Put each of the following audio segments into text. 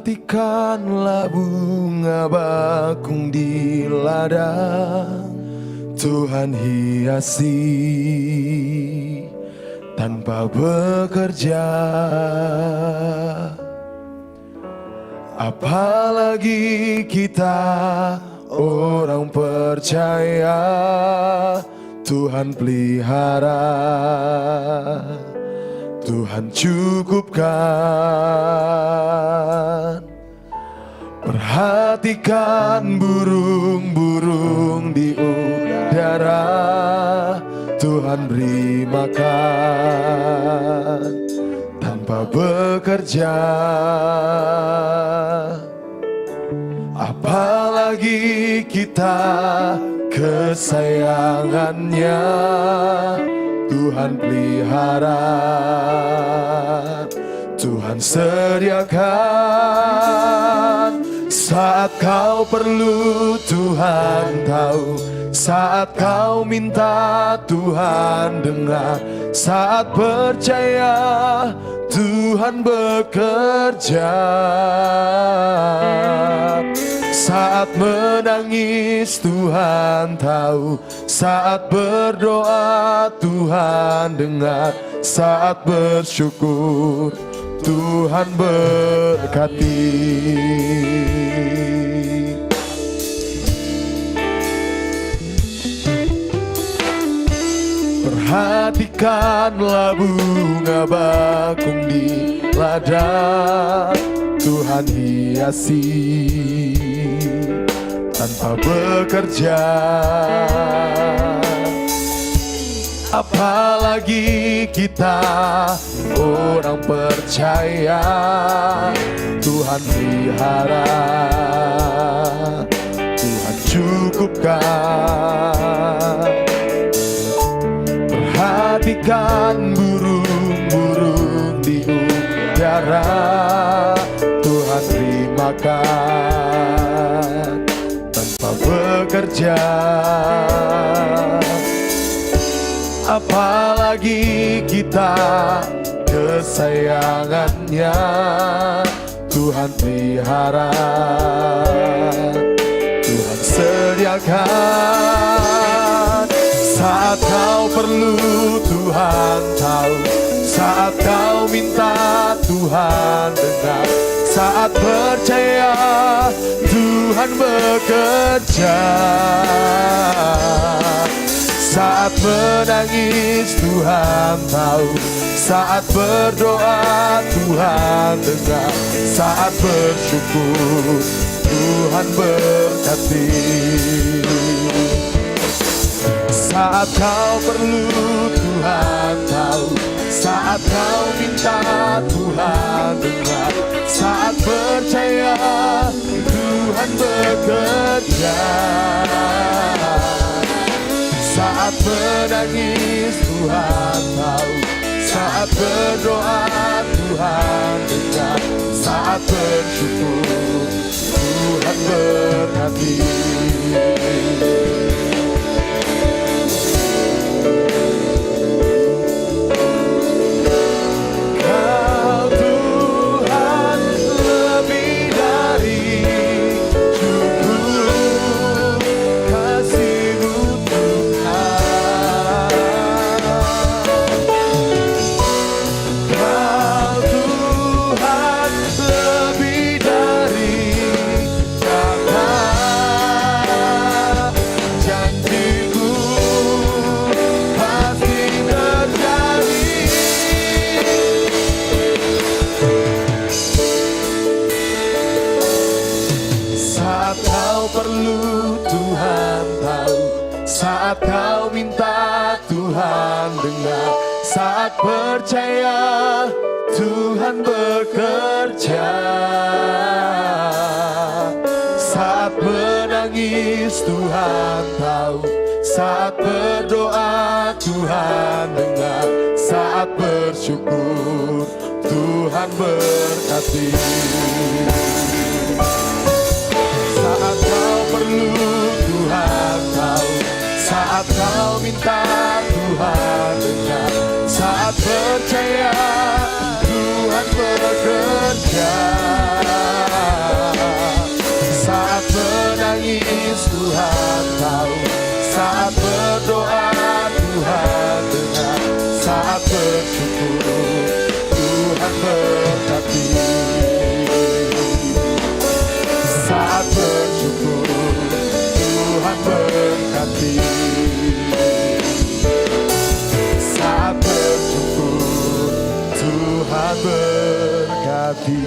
Perhatikanlah bunga bakung di ladang, Tuhan hiasi tanpa bekerja. Apalagi kita orang percaya, Tuhan pelihara, Tuhan cukupkan. Perhatikan burung-burung di udara, Tuhan beri makan tanpa bekerja. Apalagi kita kesayangannya, Tuhan pelihara, Tuhan sediakan. Saat kau perlu Tuhan tahu, saat kau minta Tuhan dengar, saat percaya Tuhan bekerja. Saat menangis Tuhan tahu, saat berdoa Tuhan dengar, saat bersyukur Tuhan berkati. Perhatikanlah bunga bakung di ladang, Tuhan hiasi tanpa bekerja. Apalagi kita orang percaya, Tuhan pelihara, Tuhan cukupkan. Perhatikan burung-burung di udara, Tuhan beri makan tanpa bekerja. Apalagi kita kesayangannya, Tuhan pelihara, Tuhan sediakan. Saat kau perlu Tuhan tahu, saat kau minta Tuhan dengar, saat percaya Tuhan bekerja. Saat menangis Tuhan tahu, saat berdoa Tuhan dengar, saat bersyukur Tuhan berkati. Saat kau perlu Tuhan tahu, saat kau minta Tuhan dengar, saat percaya Tuhan bekerja. Saat menangis Tuhan tahu, saat berdoa Tuhan dengar, saat bersyukur Tuhan berkati. Kau Tuhan lebih dari cukup, kasih-Mu Tuhan. Kau Tuhan lebih dari kata janji-Mu pasti terjadi. Saat kau perlu Tuhan tahu, saat kau minta Tuhan dengar, saat percaya Tuhan bekerja. Saat menangis Tuhan tahu, saat berdoa Tuhan dengar, saat bersyukur Tuhan berkati. Saat kau perlu Tuhan tahu, saat kau minta Tuhan dengar, saat percaya Tuhan bekerja. menangis Tuhan tahu, saat berdoa Tuhan dengar, saat bersyukur Tuhan berkati, saat bersyukur Tuhan berkati, saat bersyukur Tuhan berkati.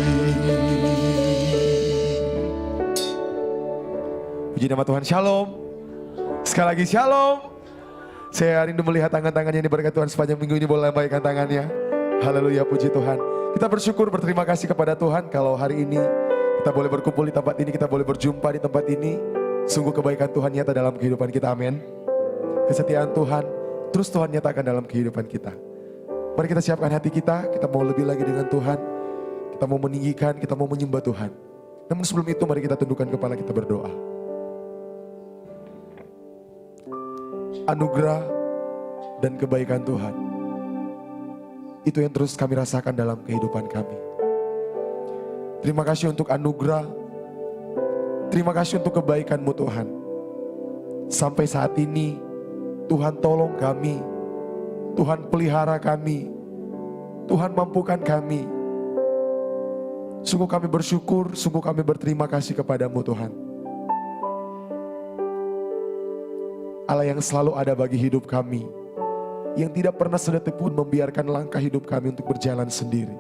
Puji nama Tuhan, shalom. Sekali lagi shalom. Saya rindu melihat tangan-tangannya yang diberkati Tuhan sepanjang minggu ini. Boleh lambaikan tangannya. Haleluya, puji Tuhan. Kita bersyukur, berterima kasih kepada Tuhan kalau hari ini kita boleh berkumpul di tempat ini, kita boleh berjumpa di tempat ini. Sungguh kebaikan Tuhan nyata dalam kehidupan kita, amin. Kesetiaan Tuhan terus Tuhan nyatakan dalam kehidupan kita. Mari kita siapkan hati kita mau lebih lagi dengan Tuhan. Kita mau meninggikan, kita mau menyembah Tuhan. Namun sebelum itu mari kita tundukkan kepala, kita berdoa. Anugerah dan kebaikan Tuhan, itu yang terus kami rasakan dalam kehidupan kami. Terima kasih untuk anugerah, terima kasih untuk kebaikan-Mu Tuhan. Sampai saat ini Tuhan tolong kami, Tuhan pelihara kami, Tuhan mampukan kami. Sungguh kami bersyukur, sungguh kami berterima kasih kepada-Mu Tuhan. Allah yang selalu ada bagi hidup kami, yang tidak pernah sedetik pun membiarkan langkah hidup kami untuk berjalan sendiri.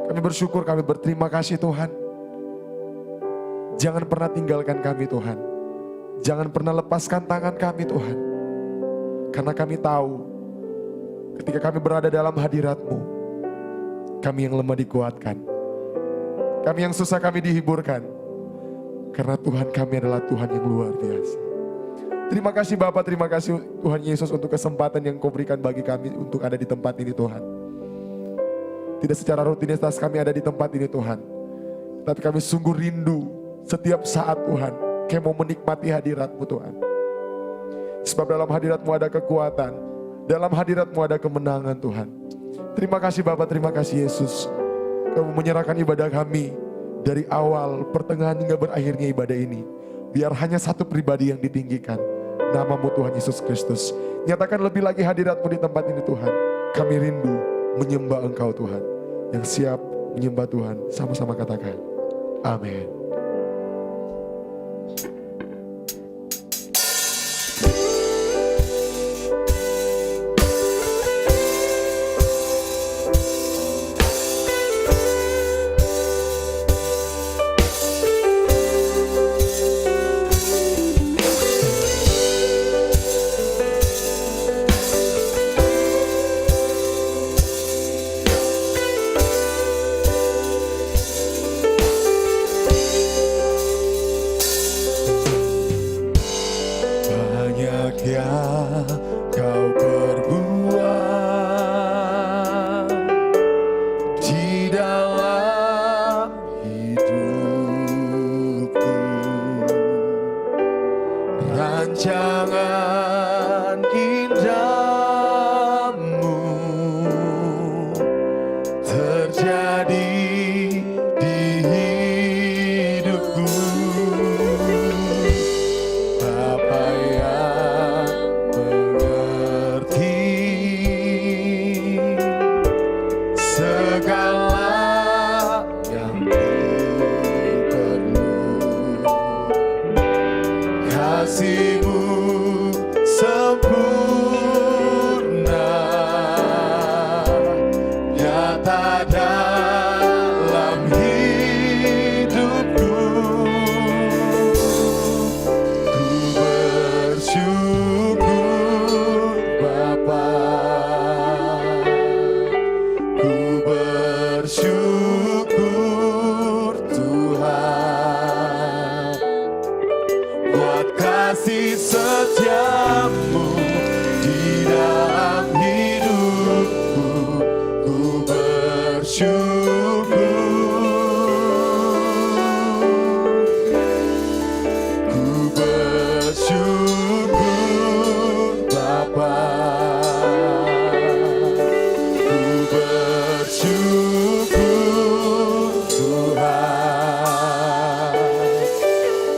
Kami bersyukur, kami berterima kasih Tuhan. Jangan pernah tinggalkan kami Tuhan. Jangan pernah lepaskan tangan kami Tuhan. Karena kami tahu, ketika kami berada dalam hadirat-Mu, kami yang lemah dikuatkan. Kami yang susah kami dihiburkan. Karena Tuhan kami adalah Tuhan yang luar biasa. Terima kasih Bapa, terima kasih Tuhan Yesus untuk kesempatan yang Kau berikan bagi kami untuk ada di tempat ini Tuhan. Tidak secara rutinitas kami ada di tempat ini Tuhan, tapi kami sungguh rindu setiap saat Tuhan, kami mau menikmati hadirat-Mu Tuhan. Sebab dalam hadirat-Mu ada kekuatan, dalam hadirat-Mu ada kemenangan Tuhan. Terima kasih Bapa, terima kasih Yesus. Kau menyerahkan ibadah kami dari awal, pertengahan hingga berakhirnya ibadah ini. Biar hanya satu pribadi yang ditinggikan, nama-Mu Tuhan Yesus Kristus. Nyatakan lebih lagi hadirat-Mu di tempat ini Tuhan. Kami rindu menyembah Engkau Tuhan. Yang siap menyembah Tuhan, sama-sama katakan amin.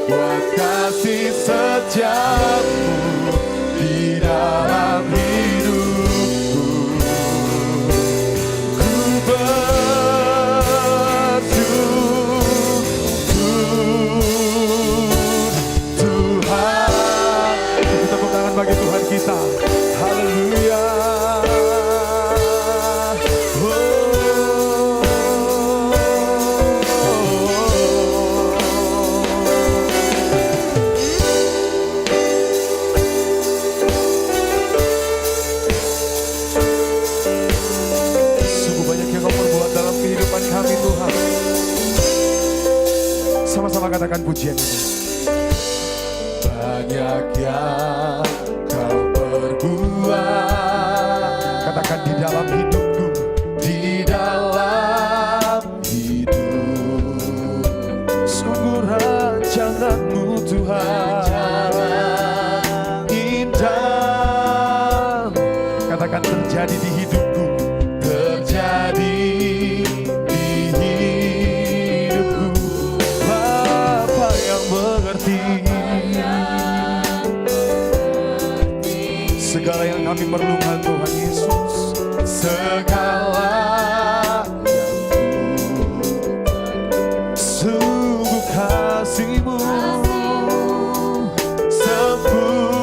buat kasih setiamu di dalam hidupku. Ku bersyukur Tuhan. Kita tepuk tangan bagi Tuhan kita. Haleluya. Kami Tuhan, sama-sama katakan pujian ini. Banyak yang kau perbuat, katakan di dalam hidupku, di dalam hidup. Sungguh rancanganmu Tuhan indah, katakan terjadi di hidupku, terjadi segala yang kami perlukan Tuhan Yesus, segala yang sungguh kasih-Mu sempurna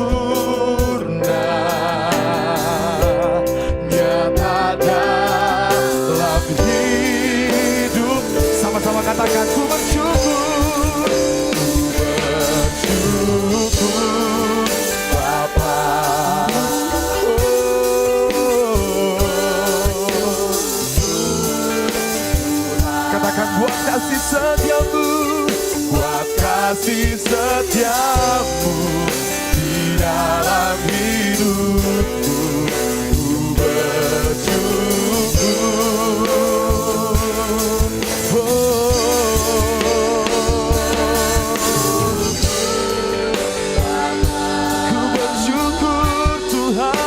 nyata dalam hidup. Sama-sama katakan, ku bersyukur, Bapa. Buat kasih setiamu, buat kasih setiamu di dalam hidupku, ku bersyukur. Ku bersyukur Tuhan,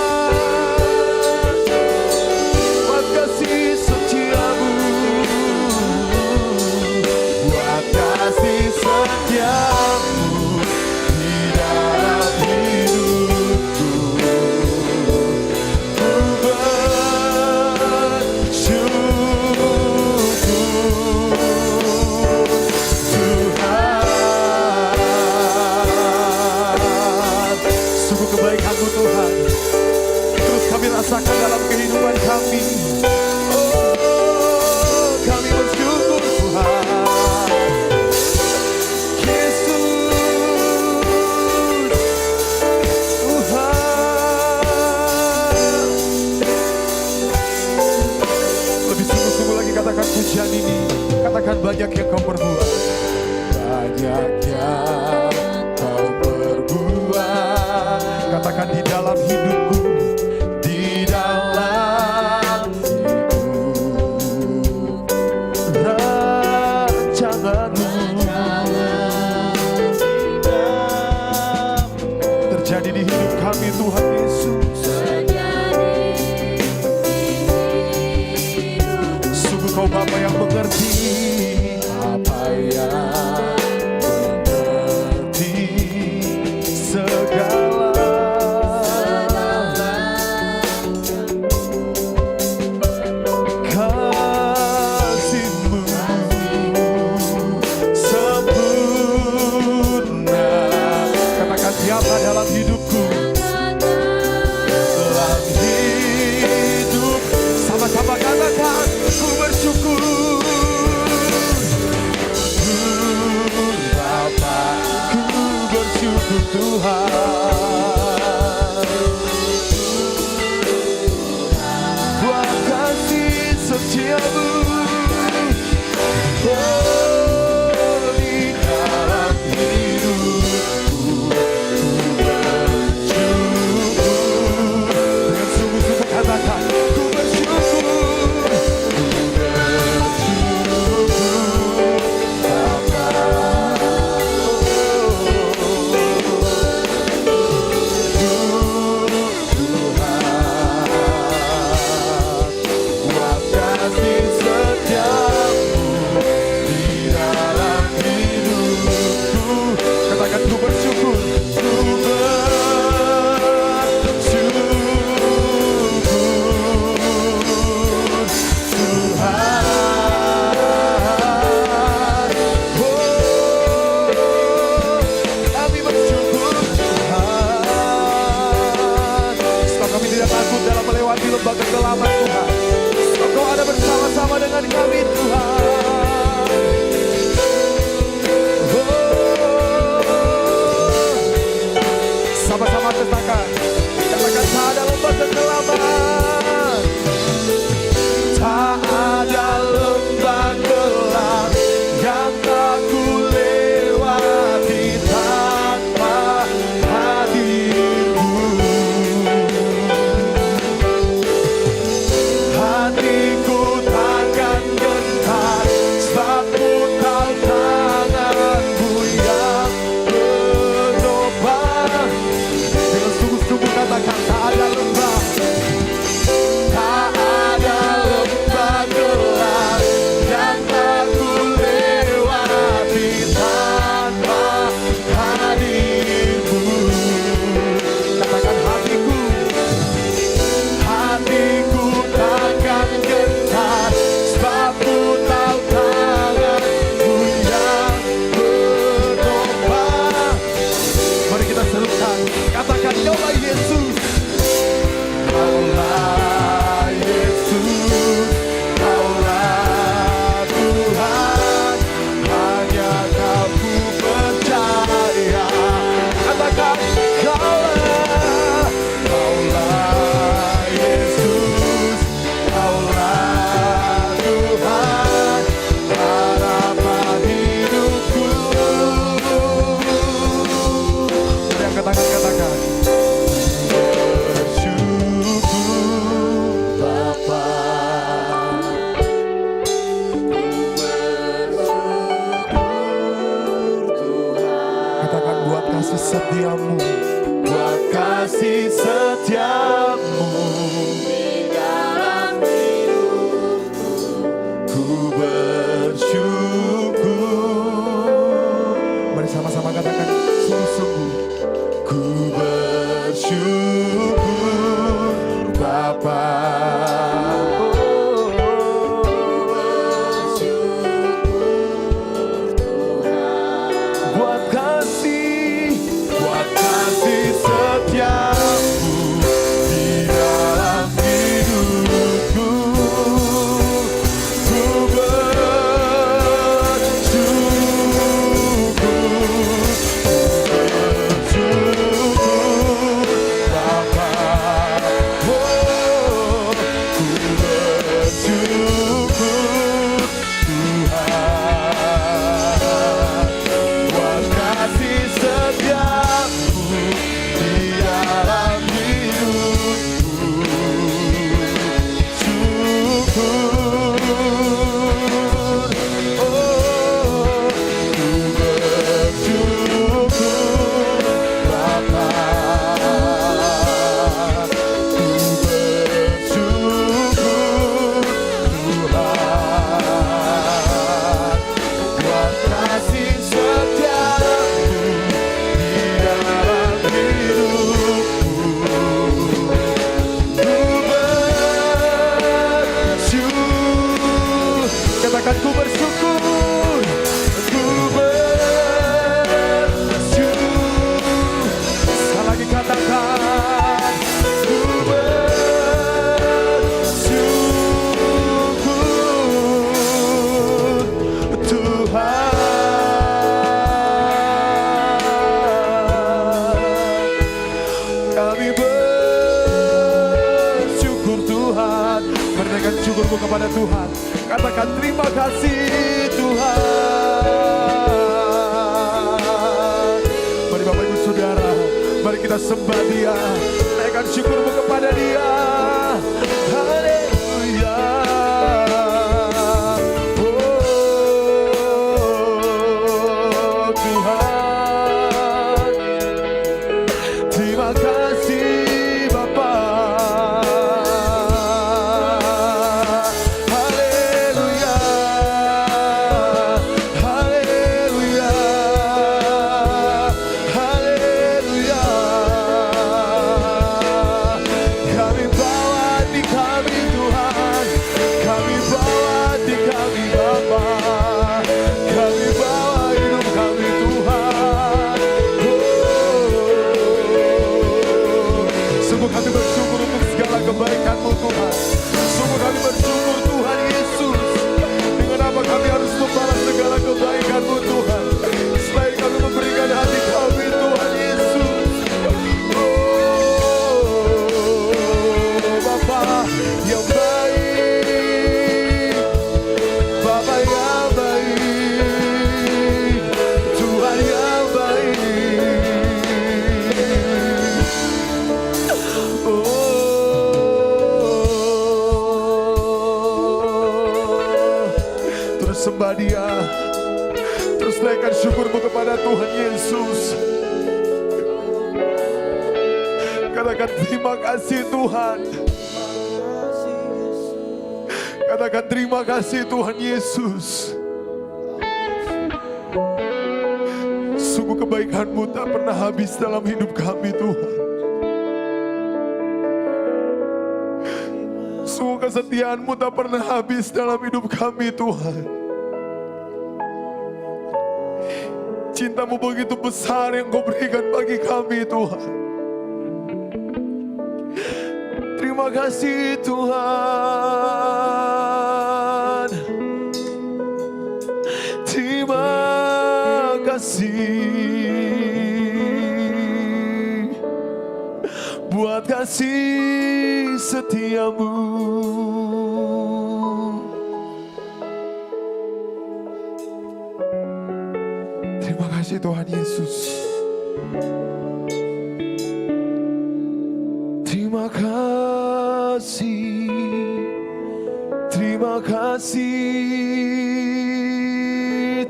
buat kasih setiamu, kasih setiamu di dalam hidupku. Ku bersyukur Tuhan. Sungguh kebaikan-Mu Tuhan terus kami rasakan dalam kehidupan kami. Oh, kami bersyukur Tuhan. Katakan pujian ini, katakan banyak yang kau perbuat, banyak yang kau perbuat, katakan di dalam hidupku, di dalam hidup, rancangan-Mu terjadi di hidup kami Tuhan Yesus. Kau Bapa yang mengerti, Bapa yang mengerti segala kasih-Mu sempurna. Katakan siapa dalam hidupku, dalam hidup. Sama-sama katakan, ku bersyukur Bapa, ku bersyukur Tuhan, buat kasih setiamu, oh, di dalam hidupku. Ku bersyukur dengan sungguh-sungguh, katakan, ku bersyukur. This Katakan buat kasih setiamu, buat kasih setiamu di dalam hidupku, ku bersyukur. Mari sama-sama katakan sungguh-sungguh, ku bersyukur Bapa. Ku bersyukur, ku bersyukur. Sekali lagi katakan, ku bersyukur Tuhan. Kami bersyukur Tuhan. Berikan syukurmu kepada Tuhan. Katakan terima kasih Tuhan. Mari Bapak Ibu Saudara, mari kita sembah Dia, naikkan syukurmu kepada Dia. Haleluya. Oh Tuhan, terima kasih Bapa. Kebaikan-Mu Tuhan, sungguh kami bersyukur Tuhan Yesus. Dengan apa kami harus membalas segala kebaikan-Mu Tuhan, selain kami memberikan hati kami Tuhan Yesus. Oh Bapa yang baik, Bapa yang baik, Tuhan yang baik. Sembah Dia, terus naikkan syukurmu kepada Tuhan Yesus. Katakan terima kasih Tuhan. Katakan terima kasih Tuhan Yesus. Sungguh kebaikan-Mu tak pernah habis dalam hidup kami Tuhan. Sungguh kesetiaan-Mu tak pernah habis dalam hidup kami Tuhan. Cinta-Mu begitu besar yang Kau berikan bagi kami Tuhan. Terima kasih Tuhan. Terima kasih buat kasih setia-Mu. Terima kasih Tuhan Yesus. Terima kasih, terima kasih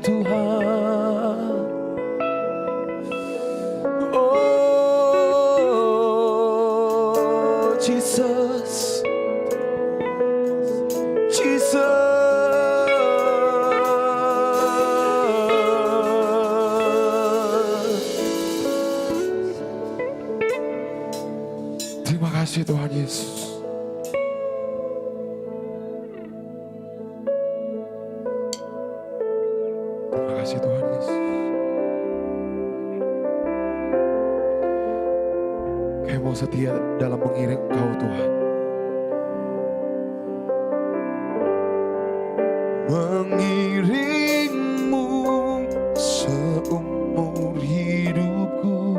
Tuhan. Jesus, terima kasih Tuhan Yesus. Terima kasih Tuhan Yesus. Kami mau setia dalam mengiring Engkau Tuhan. Mengiringmu seumur hidupku,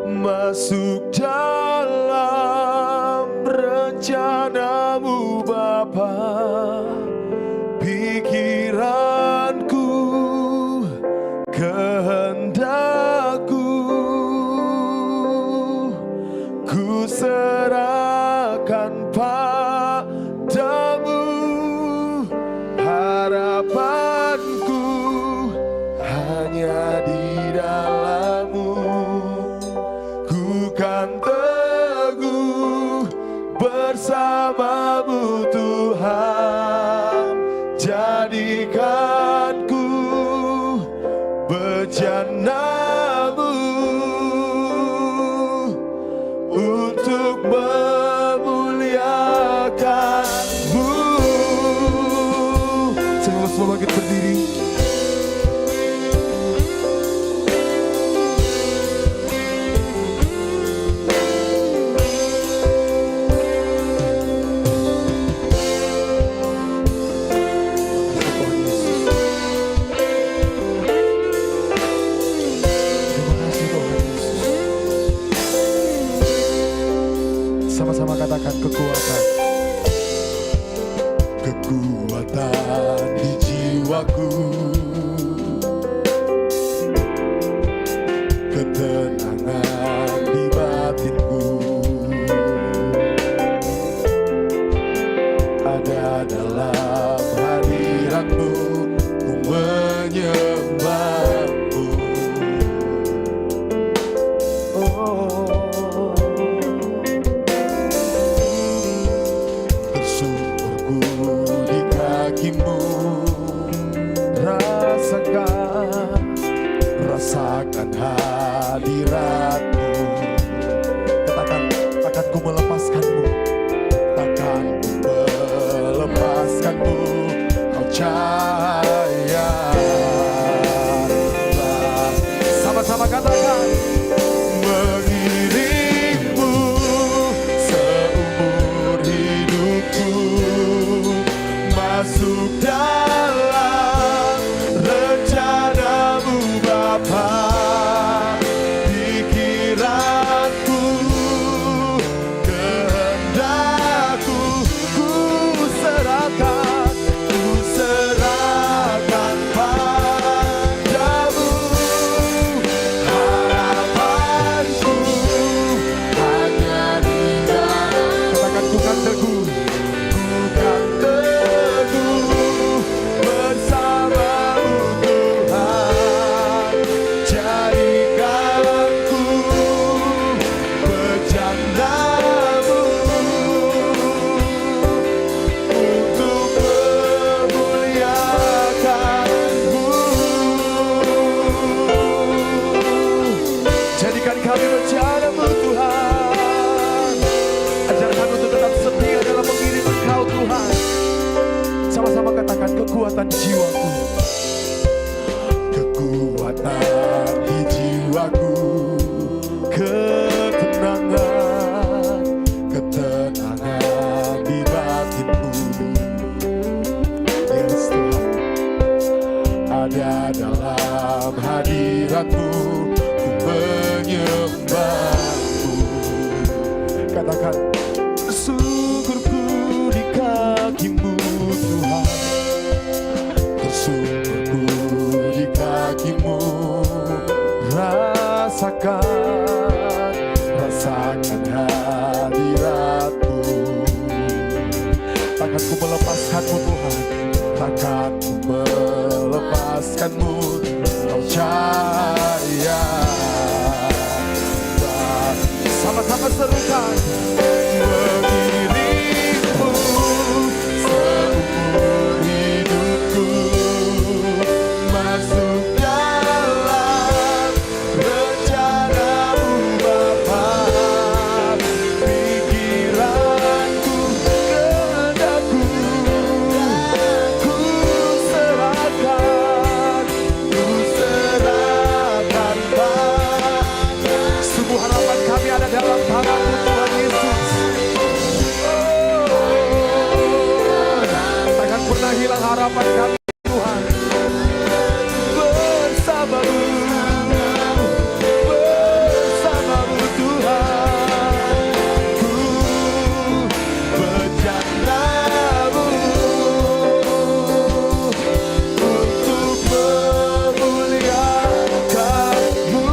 masuk dalam rencanamu Bapa. Pikiranku, kehendakku, ku serahkan padamu. Harapanku hanya di dalam-Mu. Ku kan teguh bersama-Mu Tuhan. Jadikanku bejana-Mu untuk memuliakan-Mu. Saya semua bangkit berdiri. Sama-sama katakan kekuatan. Kekuatan di jiwaku, ketenangan di batinku, ada dalam hadirat-Mu. Ku menyembah-Mu. Rasakan hadirat-Mu. Katakan, takkan ku melepaskan-Mu. Takkan ku melepaskan-Mu. Kau cahaya. Sama-sama katakan. Mengiringmu seumur hidupku, masuk dalam rencana-Mu Bapa. Pikiranku, kehendakku, ku serahkan padamu. Harapanku hanya di dalam. Katakan, ku kan teguh, bersama-Mu Tuhan. Jadikanku bejana-Mu untuk memuliakan-Mu. Jadikan kami bejana-Mu Tuhan. Ajar kami untuk tetap setia dalam mengiring Engkau Tuhan. Sama-sama katakan kekuatan jiwaku. Kekuatan di jiwaku, ketenangan di batinku. Yes Tuhan, ada dalam hadirat-Mu. Ku menyembah-Mu. Katakan, syukurku di kaki-Mu Tuhan. Syukurku di kaki-Mu. Rasakan hadirat-Mu. Takkan ku melepaskan-Mu Tuhan. Takkan ku melepaskan-Mu. Kau cahaya. Sama-sama serukan. harapan kami Tuhan. Bersamamu, bersamamu Tuhan. Ku berjalanmu untuk memuliakan-Mu.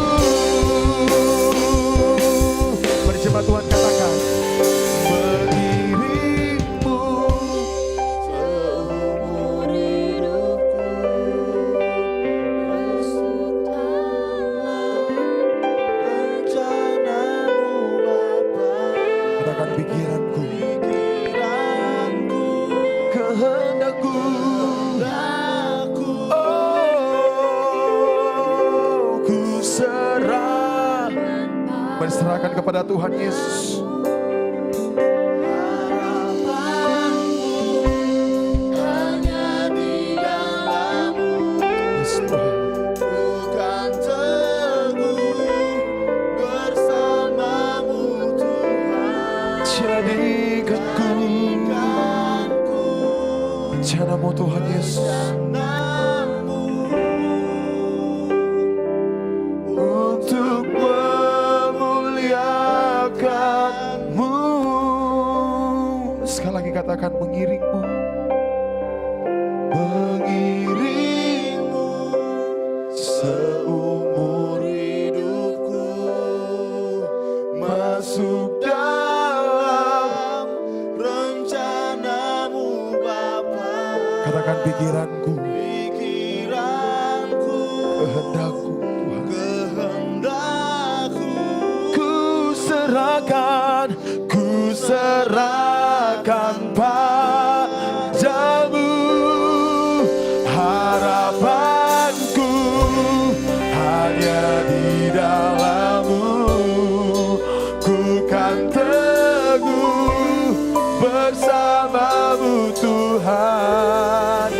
Mari coba Tuhan katakan, mengiringmu seumur hidupku, masuk dalam rencanamu Bapa. katakan pikiranku, Pikiranku, kehendakku, aku oh ku serah. Mari serahkan kepada Tuhan Yesus. harapanku hanya di dalam-Mu. Yes, Tuhan. Bukan teguh bersama-Mu Tuhan. Jadikanku Jadikanku rencanamu Tuhan Yesus. rencanamu Untuk memuliakan-Mu. Sekali lagi katakan mengiringmu, mengiringmu seumur hidupku, masuk dalam rencanamu Bapa. katakan pikiranku, Pikiranku, kehendakku Tuhan. kehendakku, Ku serahkan padamu. Harapanku hanya di dalam-Mu. Ku kan teguh bersama-Mu Tuhan.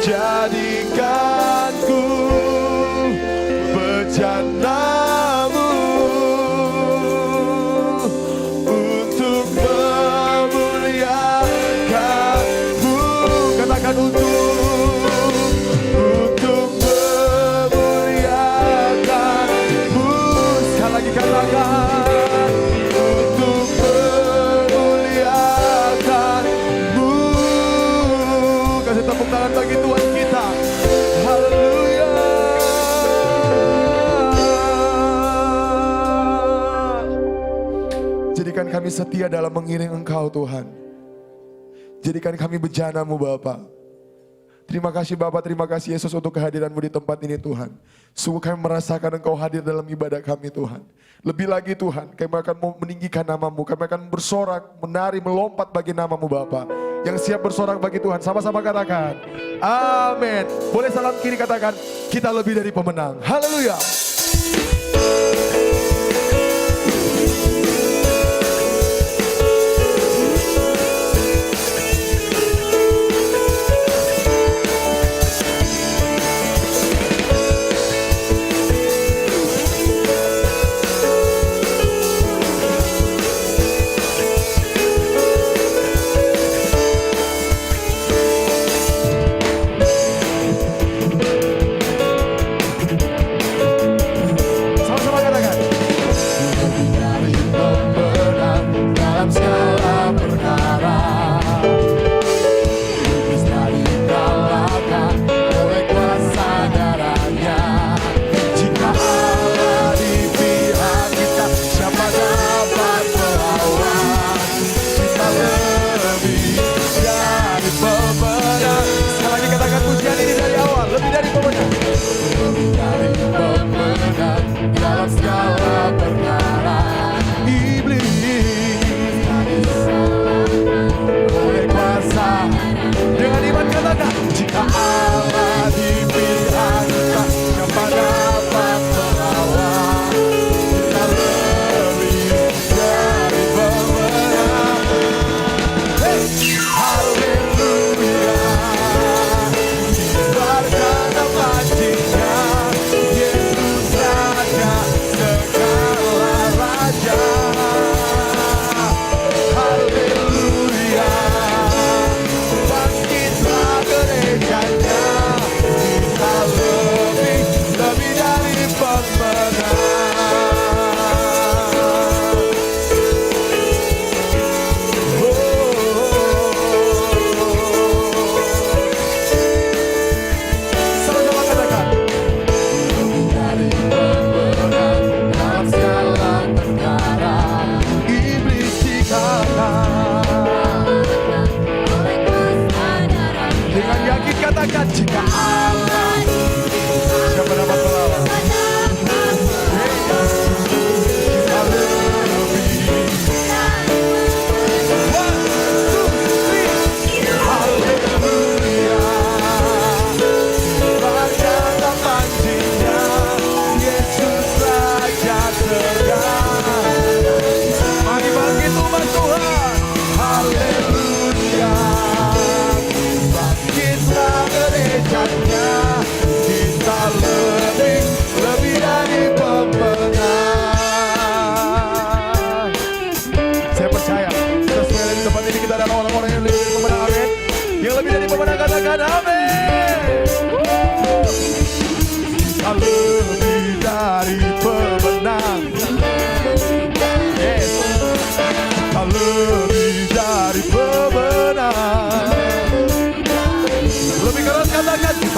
Jadikanku bejana-Mu untuk memuliakan-Mu. Katakan untuk memuliakan-Mu. Sekali lagi katakan untuk memuliakan-Mu. Kasih tepuk tangan bagi Tuhan kita. Haleluya. Jadikan kami setia dalam mengiring Engkau Tuhan. Jadikan kami bejana-Mu Bapa. Terima kasih Bapa, terima kasih Yesus untuk kehadiran-Mu di tempat ini Tuhan. Sungguh kami merasakan Engkau hadir dalam ibadah kami Tuhan. Lebih lagi Tuhan, kami akan meninggikan nama-Mu. Kami akan bersorak, menari, melompat bagi nama-Mu Bapa. Yang siap bersorak bagi Tuhan, sama-sama katakan amin. Boleh salam kiri katakan, kita lebih dari pemenang. Haleluya. Sama-sama katakan. lebih dari pemenang dalam segala perkara. Iblis tak dikalahkan oleh kuasa darahnya. Jika Allah di pihak kita, siapa dapat melawan? Kita lebih dari pemenang. Sekali lagi katakan pujian ini dari awal, lebih dari pemenang. Lebih dari pemenang dalam segala perkara. Iblis oleh kuasa. Dengan iman katakan, jika Allah di pihak kita, siapa dapat melawan? Kita lebih dari pemenang. Hey! Haleluya. Kibarkan nama Dia, Yesus Raja segala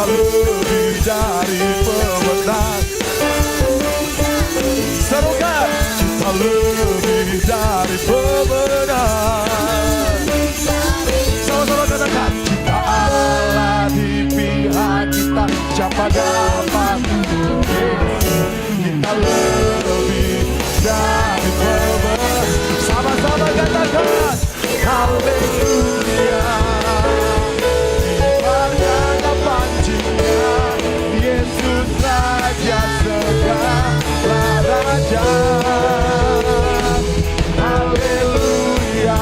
lebih dari pemenang. Serukan, kita lebih dari pemenang. Sama-sama katakan, kita Allah di pihak kita, siapa dapat kita lebih dari pemenang. Sama-sama katakan, haleluya. Dibarkan pancinya, Yesus Raja segala raja. Haleluya.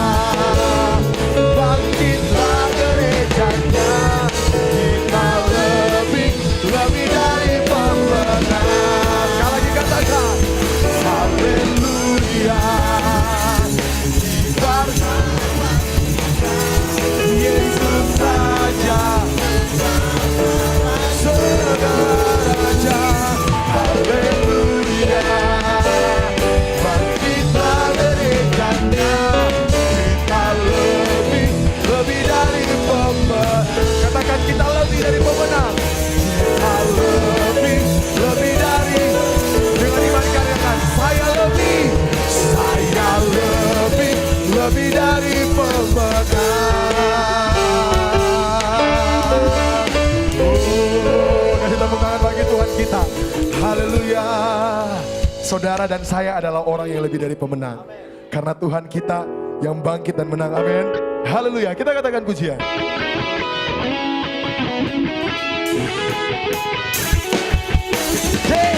Bangkitlah gerejanya, kita lebih dari pemenang. Sekali lagi katakan, haleluya. Yesus Raja segala raja. Haleluya. Bangkitlah gerejanya, kita lebih dari pemenang. Katakan, kita lebih dari pemenang. Kita lebih dari. Dengan iman katakan, saya lebih dari pemenang. Kasih tepuk tangan bagi Tuhan kita. Haleluya. Saudara dan saya adalah orang yang lebih dari pemenang. Karena Tuhan kita yang bangkit dan menang. Amin. Haleluya. Kita katakan pujian. Hey.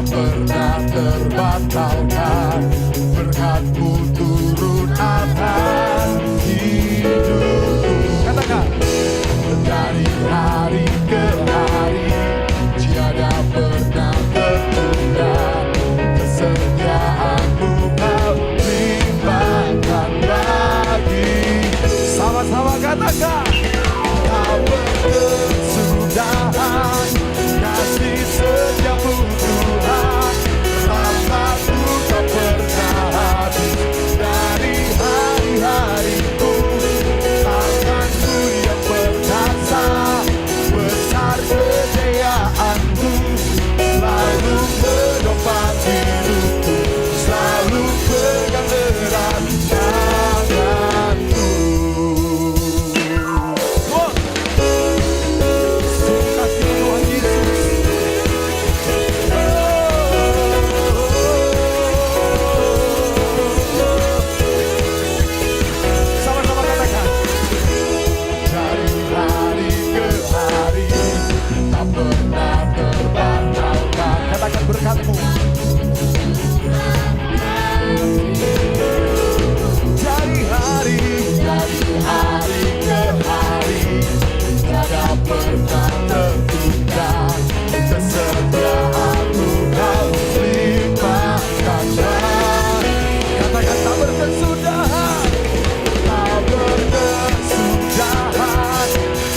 Pernah terbatalkan, berkat-Mu turun atas hidupku. Katakan, dari hari ke hari tiada pernah tertunda, kesetiaan-Mu Kau limpahkan lagi. Sama-sama katakan, Kau berkesudahan, kasih setiamu Tuhan. Rahmat-Mu tak pernah habis dari hari-hariku. Tangan-Mu yang perkasa, besar kejayaan-Mu, selalu menopang hidupku, selalu pegang erat tangan-Mu. Berkat-Mu dari hari ke hari tiada pernah tertunda, kesetiaan-Mu Kau limpahkan lagi. Katakan, tak berkesudahan,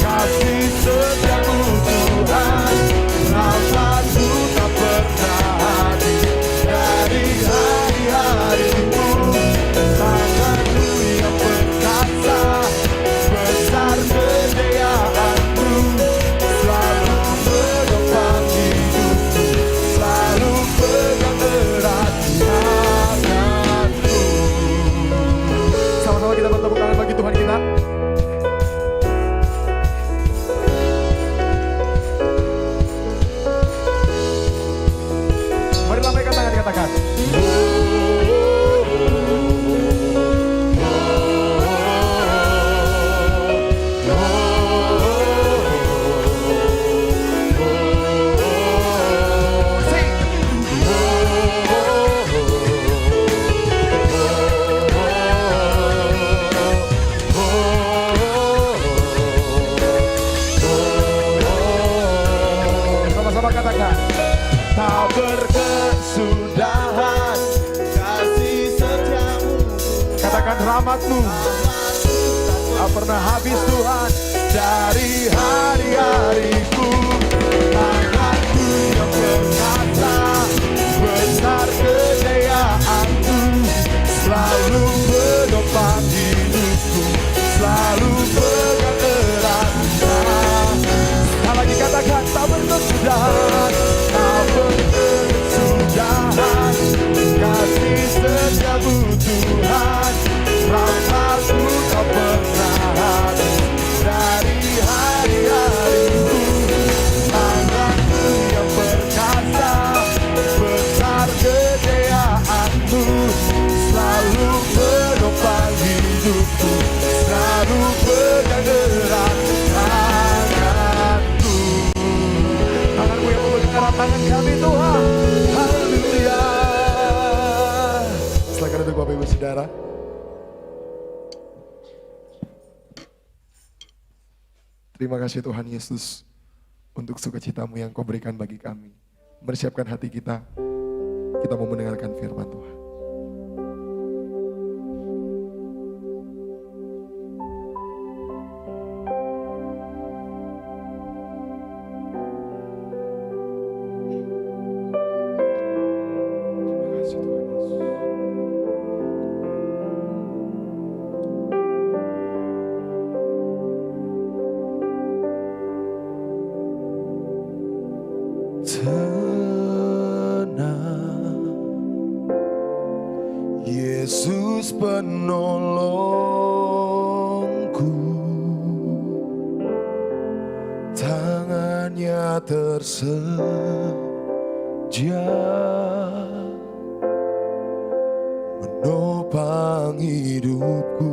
kasih setiamu Tuhan. Rahmat-Mu tak pernah habis dari hari-hariku. Tangan-Mu yang perkasa, besar kejayaan-Mu, selalu menopang hidupku, selalu pegang erat tangan-Mu. Sama-sama kita bertepuk tangan bagi Tuhan kita. Mari lambaikan tangan, katakan, sama-sama katakan, tak berkesudahan, kasih setiamu. Katakan, rahmat-Mu tak pernah habis Tuhan. dari hari-hariku. Tanganku yang perkasa, besar kejayaanku, selalu menopang hidupku, selalu pegang erat. Sekali lagi katakan, tak berkesudahan, tak berkesudahan, kasih setiamu Tuhan, rahmat-Mu tak pernah habis. Dari hari-hariku, tanganmu yang perkasa, besar kejayaanmu, selalu menopang hidupku, selalu pegang erat tanganku. Tanganmu yang memegang erat tangan kami Tuhan. Haleluya. Silakan duduk Bapak Ibu Saudara. Terima kasih Tuhan Yesus untuk sukacita-Mu yang Kau berikan bagi kami. Mempersiapkan hati kita mau mendengarkan firman Tuhan. Terima kasih Tuhan Yesus. Tenang, Yesus penolongku, tangannya tersedia menopang hidupku.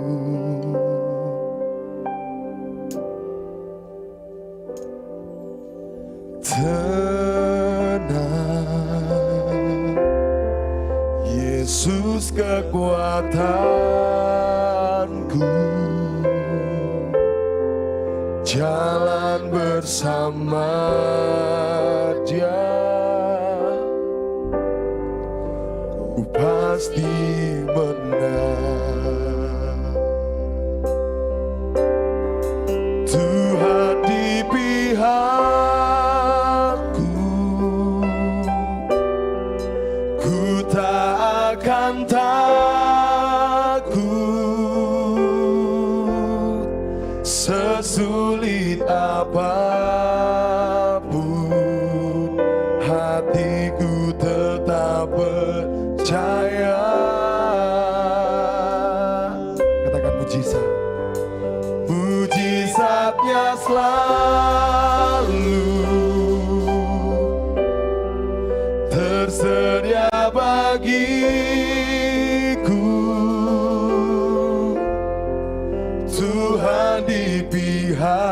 Tenang, Yesus kekuatanku, jalan bersama Dia, ku pasti menang. Tuhan di pihakku, ku tak akan takut, sesulit apapun, hatiku tetap percaya. Katakan mujizat, mujizatnya selalu tersedia bagiku. Tuhan di pihakku,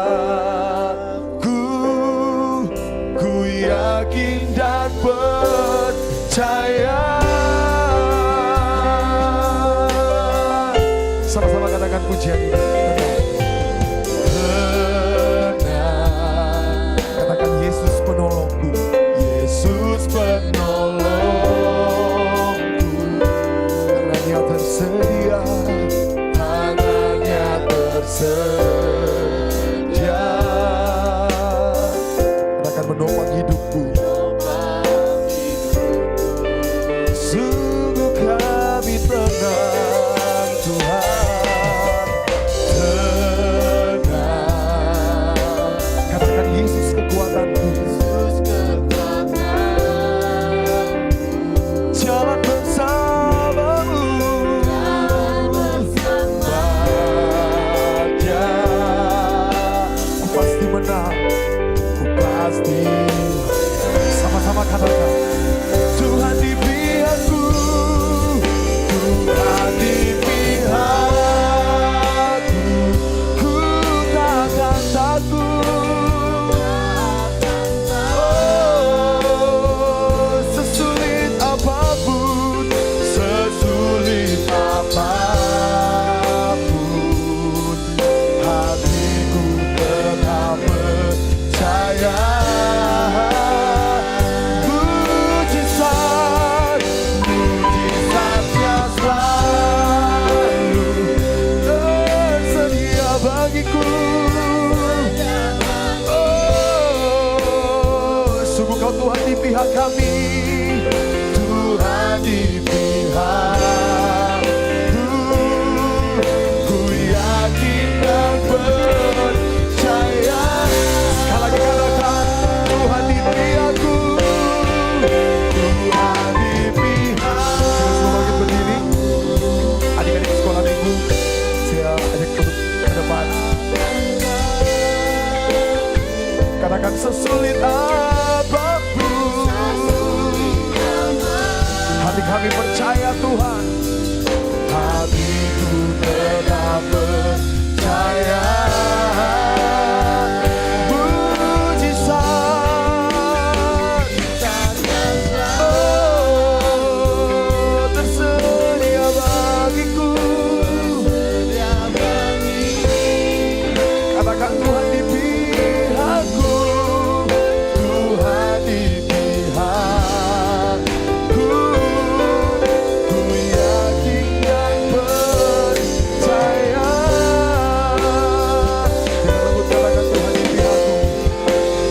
ku yakin dan percaya. Sama-sama katakan pujian ini. Tenang, katakan Yesus penolongku, Yesus penolongku, tangannya tersedia, tangannya tersedia, akan menopang hidupku. Sungguh kami tenang Tuhan, kami, Tuhan di pihakku. Ku yakin dan percaya. Sekali lagi katakan, Tuhan di pihakku, Tuhan di pihak. Kita semua bangkit berdiri. Adik-adik sekolah minggu, saya ajak untuk ke depan. Katakan sesulit apapun, hati kami percaya Tuhan, hatiku tetap percaya. Mujizat, oh, tersedia bagiku. Katakan Tuhan di pihakku, Tuhan di pihakku. Ku yakin dan percaya. Dengan lembut katakan Tuhan di pihakku,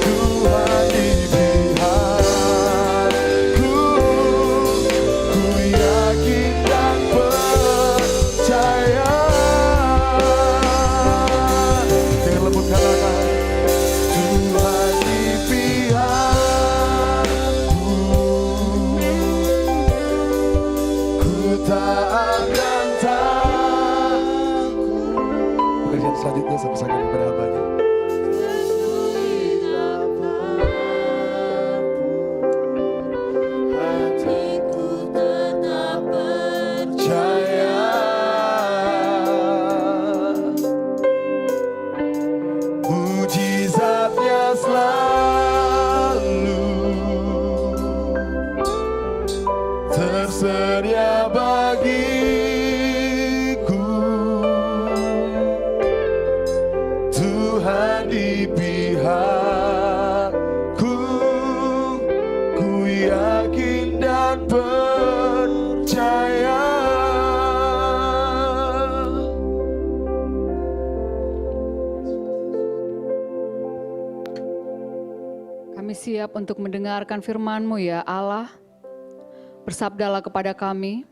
Tuhan di pihakku. Ku yakin dan percaya. Dengan lembut katakan, Tuhan di pihakku. Ku tak akan takut. Pekerjaan selanjutnya saya pesankan kepada abahnya. Hatiku tetap Percaya mujizatnya selalu tersedia bagiku. Tuhan di pihakku, ku yakin dan percaya. Kami siap untuk mendengarkan firman-Mu ya Allah. Bersabdalah kepada kami,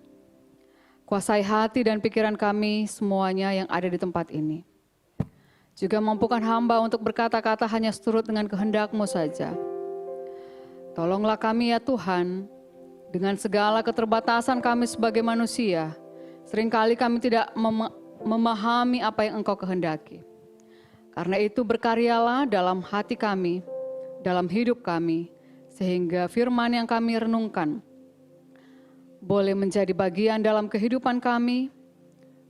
kuasai hati dan pikiran kami semuanya yang ada di tempat ini. Juga mampukan hamba untuk berkata-kata hanya seturut dengan kehendak-Mu saja. Tolonglah kami ya Tuhan, dengan segala keterbatasan kami sebagai manusia, seringkali kami tidak memahami apa yang Engkau kehendaki. Karena itu berkaryalah dalam hati kami, dalam hidup kami, sehingga firman yang kami renungkan boleh menjadi bagian dalam kehidupan kami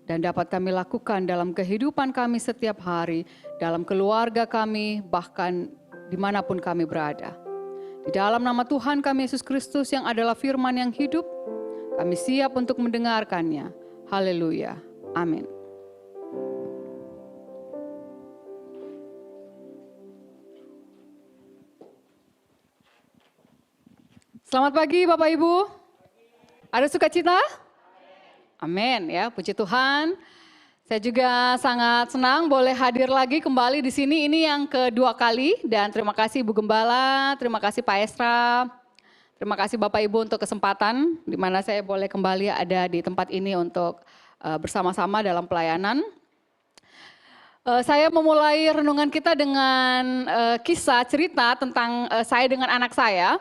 dan dapat kami lakukan dalam kehidupan kami setiap hari, dalam keluarga kami, bahkan dimanapun kami berada. Di dalam nama Tuhan kami Yesus Kristus yang adalah firman yang hidup, kami siap untuk mendengarkannya. Haleluya. Amin. Selamat pagi Bapak Ibu. Ada sukacita? Amin ya, puji Tuhan. Saya juga sangat senang boleh hadir lagi kembali di sini. Ini yang kedua kali dan terima kasih Ibu Gembala, terima kasih Pak Esra, terima kasih Bapak Ibu untuk kesempatan di mana saya boleh kembali ada di tempat ini untuk bersama-sama dalam pelayanan. Saya memulai renungan kita dengan kisah cerita tentang saya dengan anak saya.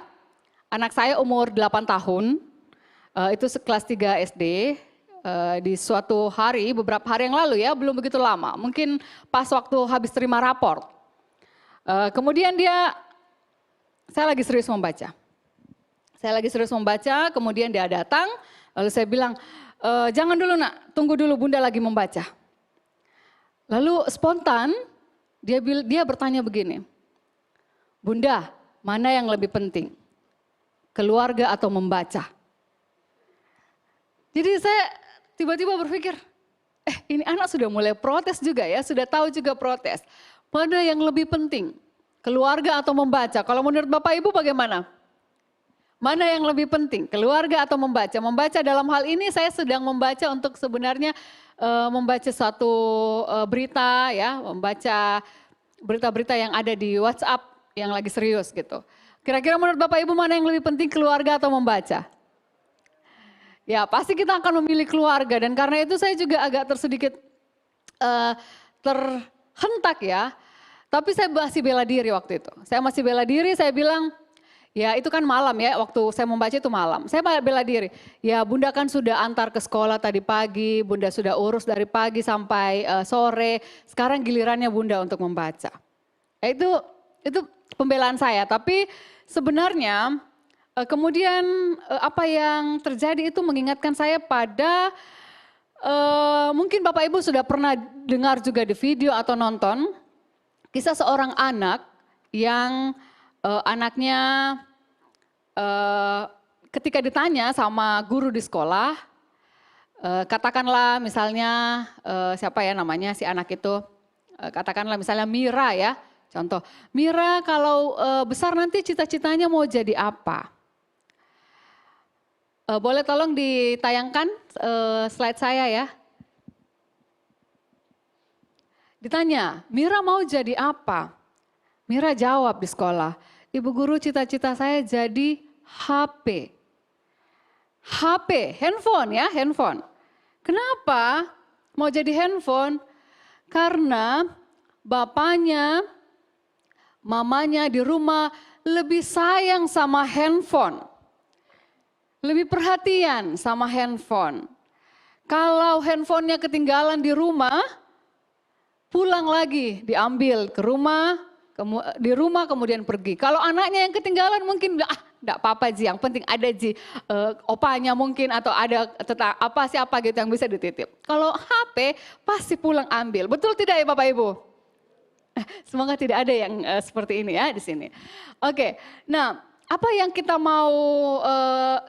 Anak saya umur 8 tahun. Itu kelas 3 SD, di suatu hari, beberapa hari yang lalu ya, belum begitu lama. Mungkin pas waktu habis terima raport. Kemudian saya lagi serius membaca. Kemudian dia datang, lalu saya bilang, jangan dulu nak, tunggu dulu Bunda lagi membaca. Lalu spontan, dia bertanya begini, Bunda, mana yang lebih penting? Keluarga atau membaca? Jadi saya tiba-tiba berpikir, ini anak sudah mulai protes juga ya, sudah tahu juga protes. Mana yang lebih penting, keluarga atau membaca? Kalau menurut Bapak Ibu bagaimana? Mana yang lebih penting, keluarga atau membaca? Membaca dalam hal ini saya sedang membaca untuk sebenarnya membaca suatu berita ya, membaca berita-berita yang ada di WhatsApp yang lagi serius gitu. Kira-kira menurut Bapak Ibu mana yang lebih penting, keluarga atau membaca? Ya pasti kita akan memilih keluarga, dan karena itu saya juga agak tersedikit terhentak ya. Tapi saya masih bela diri waktu itu. Saya masih bela diri, saya bilang, ya itu kan malam ya, waktu saya membaca itu malam. Saya bela diri, ya Bunda kan sudah antar ke sekolah tadi pagi, Bunda sudah urus dari pagi sampai sore, sekarang gilirannya Bunda untuk membaca. Ya, itu pembelaan saya, tapi sebenarnya kemudian apa yang terjadi itu mengingatkan saya pada mungkin Bapak Ibu sudah pernah dengar juga di video atau nonton kisah seorang anak yang anaknya ketika ditanya sama guru di sekolah, katakanlah misalnya siapa ya namanya si anak itu, katakanlah misalnya Mira ya. Contoh, Mira kalau besar nanti cita-citanya mau jadi apa? Boleh tolong ditayangkan slide saya ya. Ditanya, Mira mau jadi apa? Mira jawab di sekolah, Ibu guru cita-cita saya jadi HP. HP, handphone ya, handphone. Kenapa mau jadi handphone? Karena bapaknya, mamanya di rumah lebih sayang sama handphone. Lebih perhatian sama handphone. Kalau handphonenya ketinggalan di rumah, pulang lagi diambil ke rumah, di rumah kemudian pergi. Kalau anaknya yang ketinggalan mungkin enggak apa-apa Ji, yang penting ada Ji, opanya mungkin atau ada siapa gitu yang bisa dititip. Kalau HP pasti pulang ambil. Betul tidak ya Bapak Ibu? Semoga tidak ada yang seperti ini ya di sini. Oke, nah apa yang kita mau,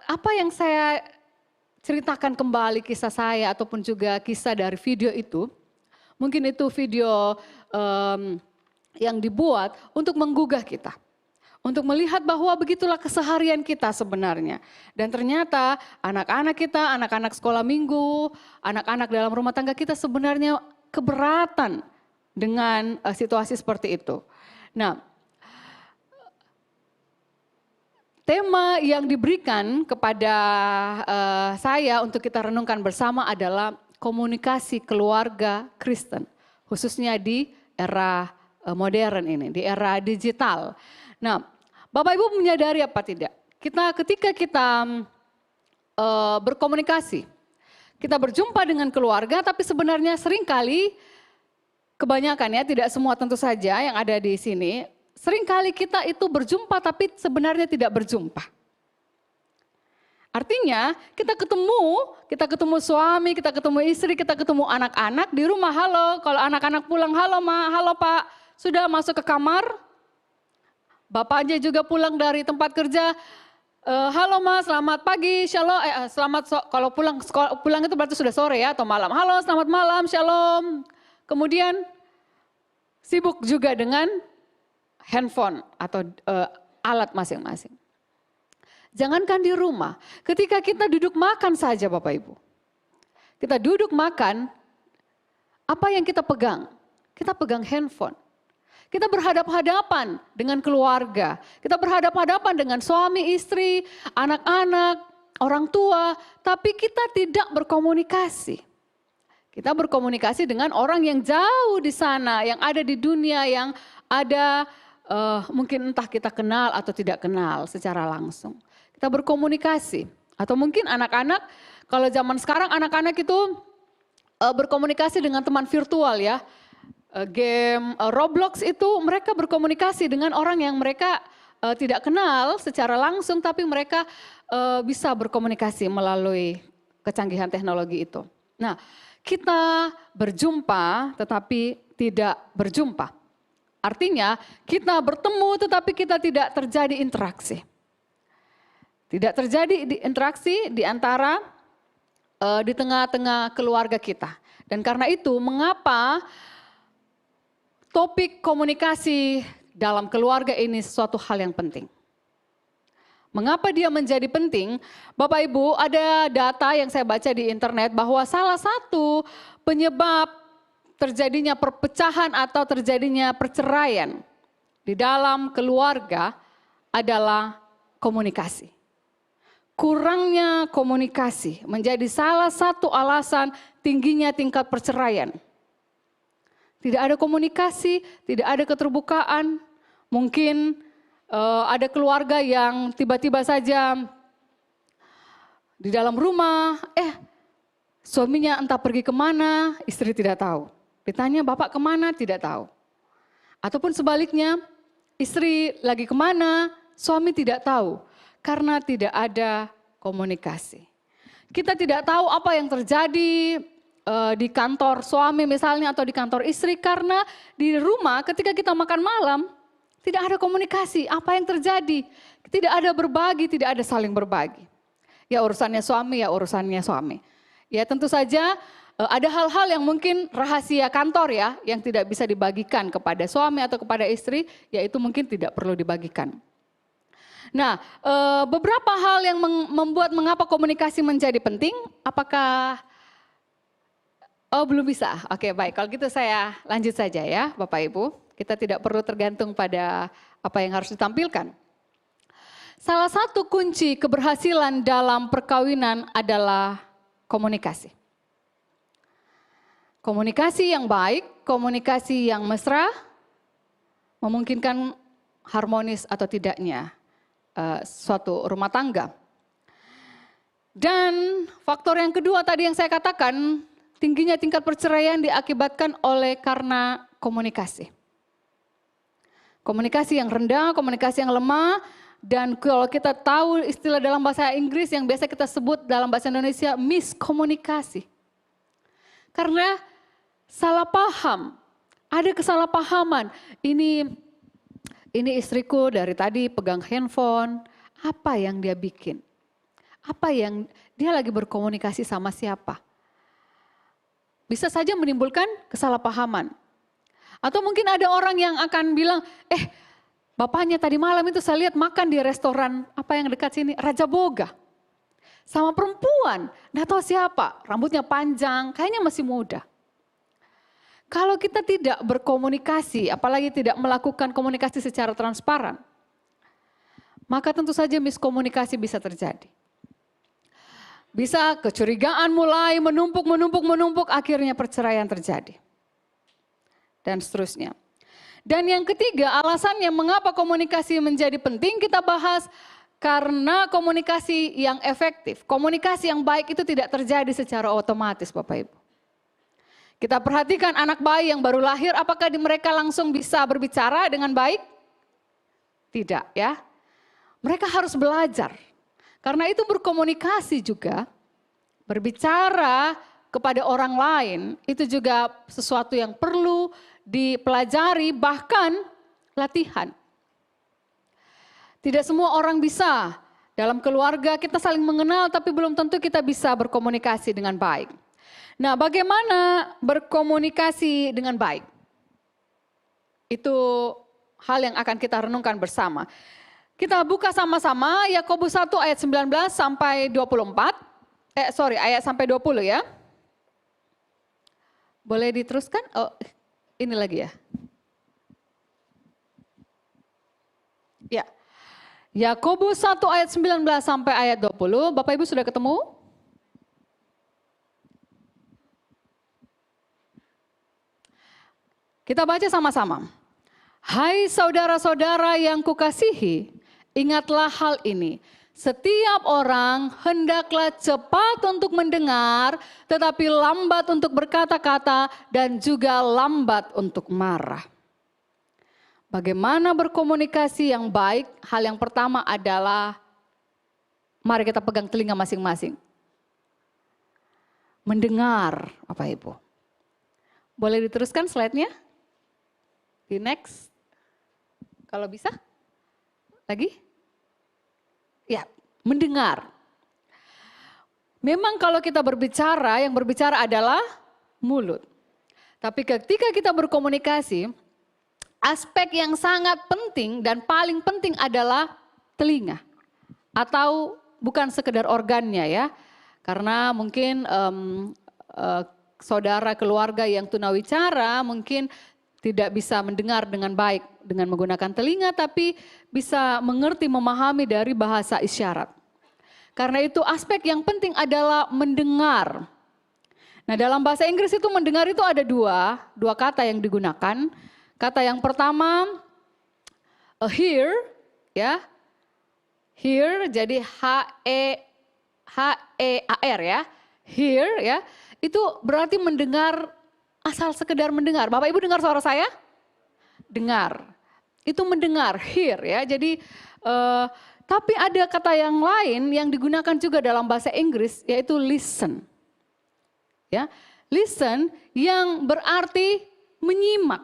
apa yang saya ceritakan kembali kisah saya ataupun juga kisah dari video itu, mungkin itu video yang dibuat untuk menggugah kita. Untuk melihat bahwa begitulah keseharian kita sebenarnya. Dan ternyata anak-anak kita, anak-anak sekolah minggu, anak-anak dalam rumah tangga kita sebenarnya keberatan dengan situasi seperti itu. Nah, tema yang diberikan kepada saya untuk kita renungkan bersama adalah komunikasi keluarga Kristen. Khususnya di era modern ini, di era digital. Nah, Bapak Ibu menyadari apa tidak? Ketika kita berkomunikasi, kita berjumpa dengan keluarga, tapi sebenarnya seringkali kebanyakan ya, tidak semua tentu saja yang ada di sini, seringkali kita itu berjumpa tapi sebenarnya tidak berjumpa. Artinya kita ketemu suami, kita ketemu istri, kita ketemu anak-anak di rumah, halo, kalau anak-anak pulang, halo Ma, halo Pak, sudah masuk ke kamar, bapaknya juga pulang dari tempat kerja, halo Ma, selamat pagi, shalom, kalau pulang itu berarti sudah sore ya atau malam, halo selamat malam, shalom. Kemudian sibuk juga dengan handphone atau alat masing-masing. Jangankan di rumah, ketika kita duduk makan saja Bapak Ibu. Kita duduk makan, apa yang kita pegang? Kita pegang handphone. Kita berhadap-hadapan dengan keluarga. Kita berhadap-hadapan dengan suami, istri, anak-anak, orang tua. Tapi kita tidak berkomunikasi. Kita berkomunikasi dengan orang yang jauh di sana, yang ada di dunia, yang ada mungkin entah kita kenal atau tidak kenal secara langsung. Kita berkomunikasi. Atau mungkin anak-anak, kalau zaman sekarang anak-anak itu berkomunikasi dengan teman virtual ya. Game Roblox itu mereka berkomunikasi dengan orang yang mereka tidak kenal secara langsung, tapi mereka bisa berkomunikasi melalui kecanggihan teknologi itu. Nah, kita berjumpa tetapi tidak berjumpa. Artinya kita bertemu tetapi kita tidak terjadi interaksi. Tidak terjadi interaksi di antara di tengah-tengah keluarga kita. Dan karena itu mengapa topik komunikasi dalam keluarga ini sesuatu hal yang penting. Mengapa dia menjadi penting? Bapak Ibu, ada data yang saya baca di internet bahwa salah satu penyebab terjadinya perpecahan atau terjadinya perceraian di dalam keluarga adalah komunikasi. Kurangnya komunikasi menjadi salah satu alasan tingginya tingkat perceraian. Tidak ada komunikasi, tidak ada keterbukaan. Mungkin ada keluarga yang tiba-tiba saja di dalam rumah, suaminya entah pergi kemana, istri tidak tahu. Ditanya bapak kemana, tidak tahu. Ataupun sebaliknya, istri lagi kemana, suami tidak tahu. Karena tidak ada komunikasi. Kita tidak tahu apa yang terjadi di kantor suami misalnya atau di kantor istri. Karena di rumah ketika kita makan malam, tidak ada komunikasi. Apa yang terjadi? Tidak ada berbagi, tidak ada saling berbagi. Ya urusannya suami, ya urusannya suami. Ya tentu saja ada hal-hal yang mungkin rahasia kantor ya, yang tidak bisa dibagikan kepada suami atau kepada istri, yaitu mungkin tidak perlu dibagikan. Nah, beberapa hal yang membuat mengapa komunikasi menjadi penting, apakah, belum bisa? Oke baik, kalau gitu saya lanjut saja ya Bapak Ibu. Kita tidak perlu tergantung pada apa yang harus ditampilkan. Salah satu kunci keberhasilan dalam perkawinan adalah komunikasi. Komunikasi yang baik, komunikasi yang mesra, memungkinkan harmonis atau tidaknya suatu rumah tangga. Dan faktor yang kedua tadi yang saya katakan, tingginya tingkat perceraian diakibatkan karena komunikasi. Komunikasi yang rendah, komunikasi yang lemah, dan kalau kita tahu istilah dalam bahasa Inggris yang biasa kita sebut dalam bahasa Indonesia miskomunikasi. Karena salah paham, ada kesalahpahaman. Ini istriku dari tadi pegang handphone, apa yang dia bikin? Apa yang dia lagi berkomunikasi sama siapa? Bisa saja menimbulkan kesalahpahaman. Atau mungkin ada orang yang akan bilang, bapaknya tadi malam itu saya lihat makan di restoran apa yang dekat sini, Raja Boga. Sama perempuan, nggak tahu siapa, rambutnya panjang, kayaknya masih muda. Kalau kita tidak berkomunikasi, apalagi tidak melakukan komunikasi secara transparan, maka tentu saja miskomunikasi bisa terjadi. Bisa kecurigaan mulai menumpuk, akhirnya perceraian terjadi. Dan seterusnya. Dan yang ketiga, alasannya mengapa komunikasi menjadi penting kita bahas, karena komunikasi yang efektif, komunikasi yang baik itu tidak terjadi secara otomatis Bapak Ibu. Kita perhatikan anak bayi yang baru lahir, apakah mereka langsung bisa berbicara dengan baik? Tidak ya. Mereka harus belajar. Karena itu berkomunikasi juga, berbicara kepada orang lain, itu juga sesuatu yang perlu dipelajari, bahkan latihan. Tidak semua orang bisa. Dalam keluarga kita saling mengenal tapi belum tentu kita bisa berkomunikasi dengan baik. Nah, bagaimana berkomunikasi dengan baik? Itu hal yang akan kita renungkan bersama. Kita buka sama-sama Yakobus 1 ayat 19 sampai 24. Ayat sampai 20 ya. Boleh diteruskan? Oh, ini lagi ya. Ya. Yakobus 1 ayat 19 sampai ayat 20. Bapak Ibu sudah ketemu? Kita baca sama-sama. Hai saudara-saudara yang kukasihi, ingatlah hal ini. Setiap orang hendaklah cepat untuk mendengar, tetapi lambat untuk berkata-kata dan juga lambat untuk marah. Bagaimana berkomunikasi yang baik? Hal yang pertama adalah, mari kita pegang telinga masing-masing. Mendengar, Bapak Ibu. Boleh diteruskan slide-nya? Di next. Kalau bisa. Lagi? Ya, mendengar. Memang kalau kita berbicara, yang berbicara adalah mulut. Tapi ketika kita berkomunikasi, aspek yang sangat penting dan paling penting adalah telinga. Atau bukan sekedar organnya ya. Karena mungkin saudara keluarga yang tunawicara mungkin tidak bisa mendengar dengan baik dengan menggunakan telinga, tapi bisa mengerti, memahami dari bahasa isyarat. Karena itu aspek yang penting adalah mendengar. Nah, dalam bahasa Inggris itu mendengar itu ada dua kata yang digunakan. Kata yang pertama hear, ya. Hear, jadi H-E-A-R ya. Hear ya. Itu berarti mendengar, asal sekedar mendengar. Bapak Ibu dengar suara saya? Dengar. Itu mendengar, hear ya. Jadi tapi ada kata yang lain yang digunakan juga dalam bahasa Inggris, yaitu listen. Ya, listen yang berarti menyimak.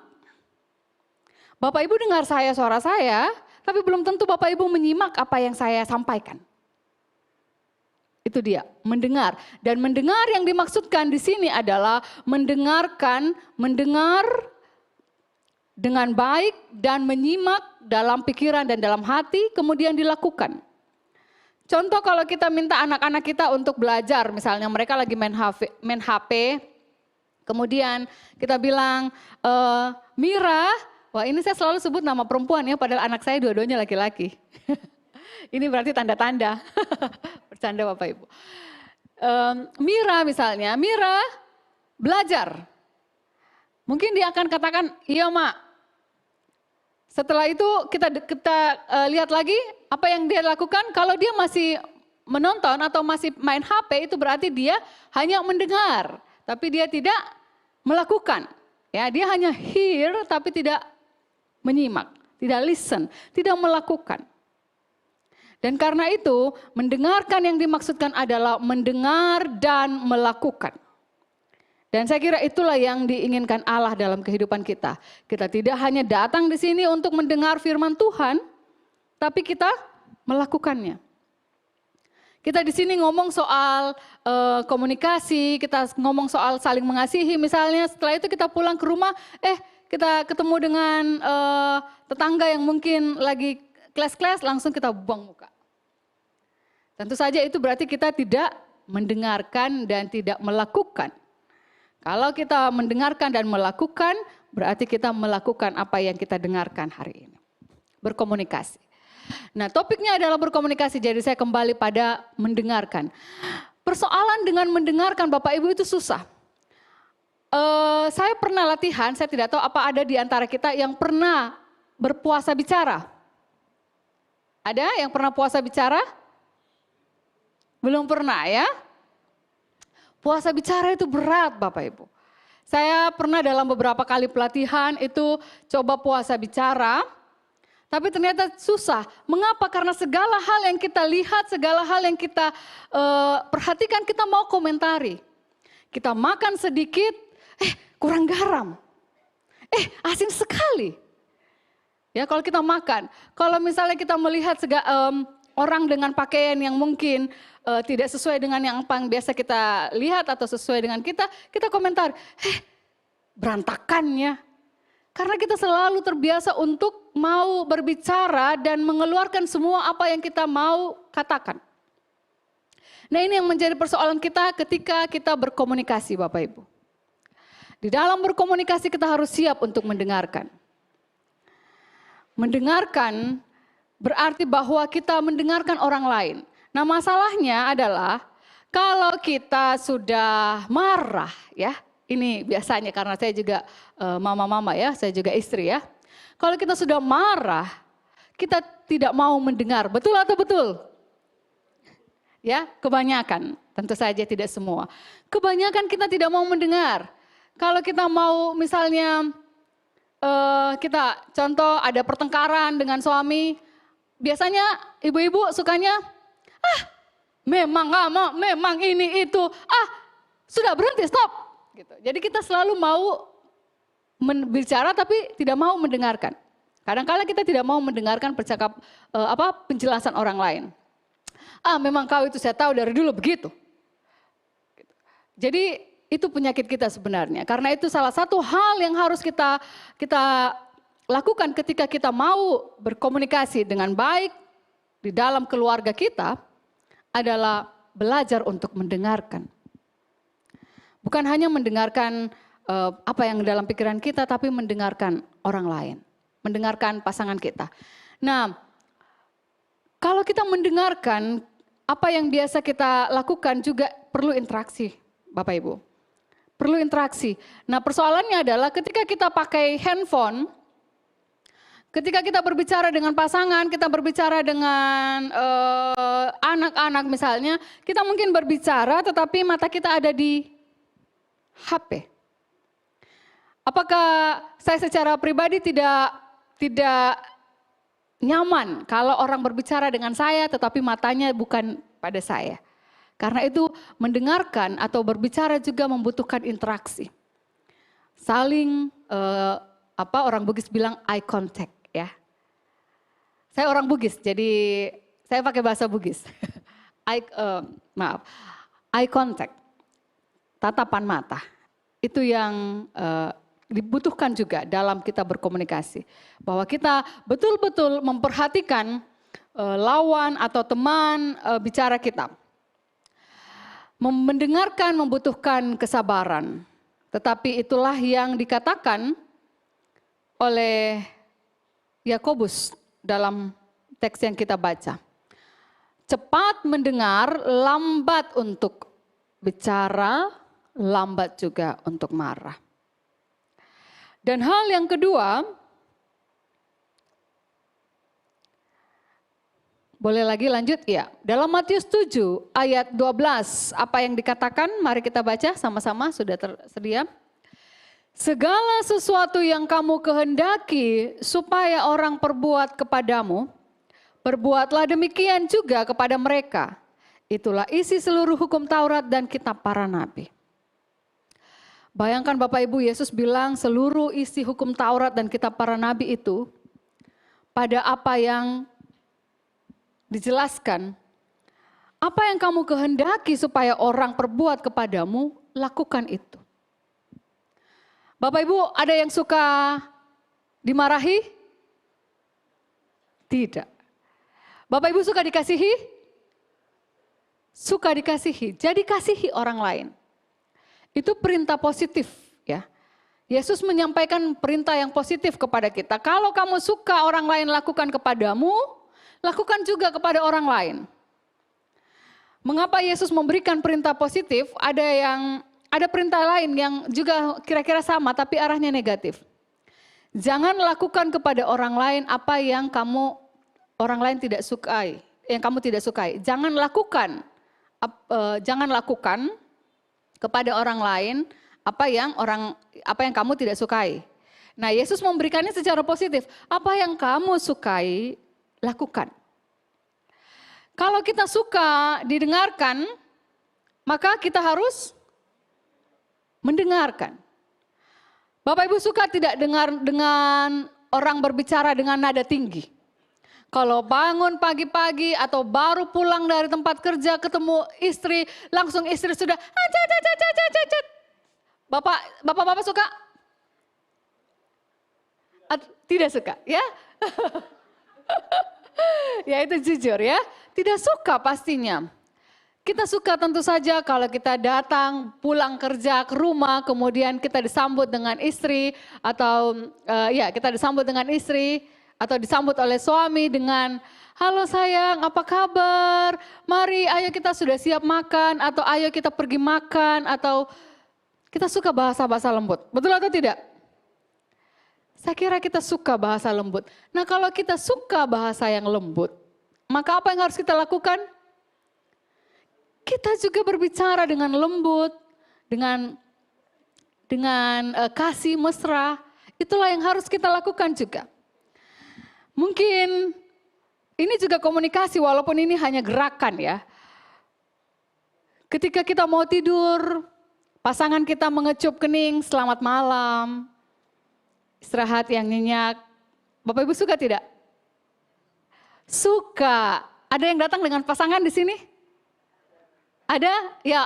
Bapak Ibu dengar suara saya, tapi belum tentu Bapak Ibu menyimak apa yang saya sampaikan. Itu dia, mendengar. Dan mendengar yang dimaksudkan di sini adalah mendengar dengan baik dan menyimak dalam pikiran dan dalam hati, kemudian dilakukan. Contoh kalau kita minta anak-anak kita untuk belajar, misalnya mereka lagi main HP, kemudian kita bilang, Mira, wah ini saya selalu sebut nama perempuan ya, padahal anak saya dua-duanya laki-laki. Ini berarti tanda-tanda, bercanda Bapak Ibu. Mira misalnya, Mira belajar. Mungkin dia akan katakan, iya Mak. Setelah itu kita lihat lagi apa yang dia lakukan. Kalau dia masih menonton atau masih main HP, itu berarti dia hanya mendengar, tapi dia tidak melakukan. Ya, dia hanya hear tapi tidak menyimak, tidak listen, tidak melakukan. Dan karena itu mendengarkan yang dimaksudkan adalah mendengar dan melakukan. Dan saya kira itulah yang diinginkan Allah dalam kehidupan kita. Kita tidak hanya datang di sini untuk mendengar firman Tuhan, tapi kita melakukannya. Kita di sini ngomong soal komunikasi, kita ngomong soal saling mengasihi misalnya. Setelah itu kita pulang ke rumah, kita ketemu dengan tetangga yang mungkin lagi kles-kles, langsung kita buang muka. Tentu saja itu berarti kita tidak mendengarkan dan tidak melakukan. Kalau kita mendengarkan dan melakukan, berarti kita melakukan apa yang kita dengarkan hari ini. Berkomunikasi. Nah, topiknya adalah berkomunikasi, jadi saya kembali pada mendengarkan. Persoalan dengan mendengarkan Bapak Ibu itu susah. Saya pernah latihan, saya tidak tahu apa ada di antara kita yang pernah berpuasa bicara. Ada yang pernah puasa bicara? Belum pernah ya? Puasa bicara itu berat Bapak Ibu. Saya pernah dalam beberapa kali pelatihan itu coba puasa bicara, tapi ternyata susah. Mengapa? Karena segala hal yang kita lihat, segala hal yang kita perhatikan, kita mau komentari. Kita makan sedikit, kurang garam. Asin sekali. Ya, kalau kita makan, kalau misalnya kita melihat orang dengan pakaian yang mungkin tidak sesuai dengan yang biasa kita lihat atau sesuai dengan kita komentar, berantakannya. Karena kita selalu terbiasa untuk mau berbicara dan mengeluarkan semua apa yang kita mau katakan. Nah, ini yang menjadi persoalan kita ketika kita berkomunikasi Bapak Ibu. Di dalam berkomunikasi kita harus siap untuk mendengarkan. Mendengarkan berarti bahwa kita mendengarkan orang lain. Nah, masalahnya adalah kalau kita sudah marah ya, ini biasanya karena saya juga mama-mama ya, saya juga istri ya. Kalau kita sudah marah, kita tidak mau mendengar, betul atau betul? Ya, kebanyakan, tentu saja tidak semua. Kebanyakan kita tidak mau mendengar. Kalau kita mau misalnya kita contoh ada pertengkaran dengan suami, biasanya ibu-ibu sukanya, memang ini itu, sudah berhenti, stop. Gitu. Jadi kita selalu mau berbicara tapi tidak mau mendengarkan. Kadang-kala kita tidak mau mendengarkan penjelasan orang lain. Memang kau itu saya tahu dari dulu begitu. Gitu. Jadi itu penyakit kita sebenarnya. Karena itu salah satu hal yang harus kita lakukan ketika kita mau berkomunikasi dengan baik di dalam keluarga kita adalah belajar untuk mendengarkan. Bukan hanya mendengarkan apa yang dalam pikiran kita, tapi mendengarkan orang lain, mendengarkan pasangan kita. Nah, kalau kita mendengarkan apa yang biasa kita lakukan juga perlu interaksi, Bapak Ibu. Perlu interaksi. Nah, persoalannya adalah ketika kita pakai handphone, ketika kita berbicara dengan pasangan, kita berbicara dengan anak-anak misalnya, kita mungkin berbicara tetapi mata kita ada di HP. Apakah saya secara pribadi tidak nyaman kalau orang berbicara dengan saya tetapi matanya bukan pada saya? Karena itu mendengarkan atau berbicara juga membutuhkan interaksi. Saling orang Bugis bilang eye contact ya. Saya orang Bugis jadi saya pakai bahasa Bugis. Eye contact. Tatapan mata. Itu yang dibutuhkan juga dalam kita berkomunikasi. Bahwa kita betul-betul memperhatikan lawan atau teman bicara kita. Mendengarkan membutuhkan kesabaran. Tetapi itulah yang dikatakan oleh Yakobus dalam teks yang kita baca. Cepat mendengar, lambat untuk bicara, lambat juga untuk marah. Dan hal yang kedua, boleh lagi lanjut? Ya. Dalam Matius 7 ayat 12, apa yang dikatakan? Mari kita baca sama-sama, sudah tersedia. Segala sesuatu yang kamu kehendaki supaya orang perbuat kepadamu, perbuatlah demikian juga kepada mereka. Itulah isi seluruh hukum Taurat dan kitab para nabi. Bayangkan Bapak Ibu, Yesus bilang seluruh isi hukum Taurat dan kitab para nabi itu pada apa yang dijelaskan, apa yang kamu kehendaki supaya orang perbuat kepadamu, lakukan itu. Bapak Ibu, ada yang suka dimarahi? Tidak. Bapak Ibu suka dikasihi? Suka dikasihi. Jadi kasihi orang lain. Itu perintah positif ya. Yesus menyampaikan perintah yang positif kepada kita. Kalau kamu suka orang lain lakukan kepadamu, lakukan juga kepada orang lain. Mengapa Yesus memberikan perintah positif? Ada perintah lain yang juga kira-kira sama tapi arahnya negatif. Jangan lakukan kepada orang lain apa yang orang lain tidak sukai, yang kamu tidak sukai. Jangan lakukan kepada orang lain apa yang kamu tidak sukai. Nah, Yesus memberikannya secara positif. Apa yang kamu sukai, lakukan. Kalau kita suka didengarkan, maka kita harus mendengarkan. Bapak Ibu suka tidak dengar dengan orang berbicara dengan nada tinggi? Kalau bangun pagi-pagi atau baru pulang dari tempat kerja ketemu istri, langsung istri sudah Bapak suka? Tidak suka, ya? Ya itu jujur ya, tidak suka pastinya. Kita suka tentu saja kalau kita datang pulang kerja ke rumah, kemudian kita disambut dengan istri atau kita disambut dengan istri atau disambut oleh suami dengan halo sayang, apa kabar? Mari, ayo kita sudah siap makan atau ayo kita pergi makan atau kita suka bahasa-bahasa lembut. Betul atau tidak? Saya kira kita suka bahasa lembut. Nah, kalau kita suka bahasa yang lembut, maka apa yang harus kita lakukan? Kita juga berbicara dengan lembut, dengan kasih mesra. Itulah yang harus kita lakukan juga. Mungkin ini juga komunikasi walaupun ini hanya gerakan ya. Ketika kita mau tidur, pasangan kita mengecup kening, selamat malam. Istirahat yang nyenyak. Bapak Ibu suka tidak? Suka. Ada yang datang dengan pasangan di sini? Ada? Ya,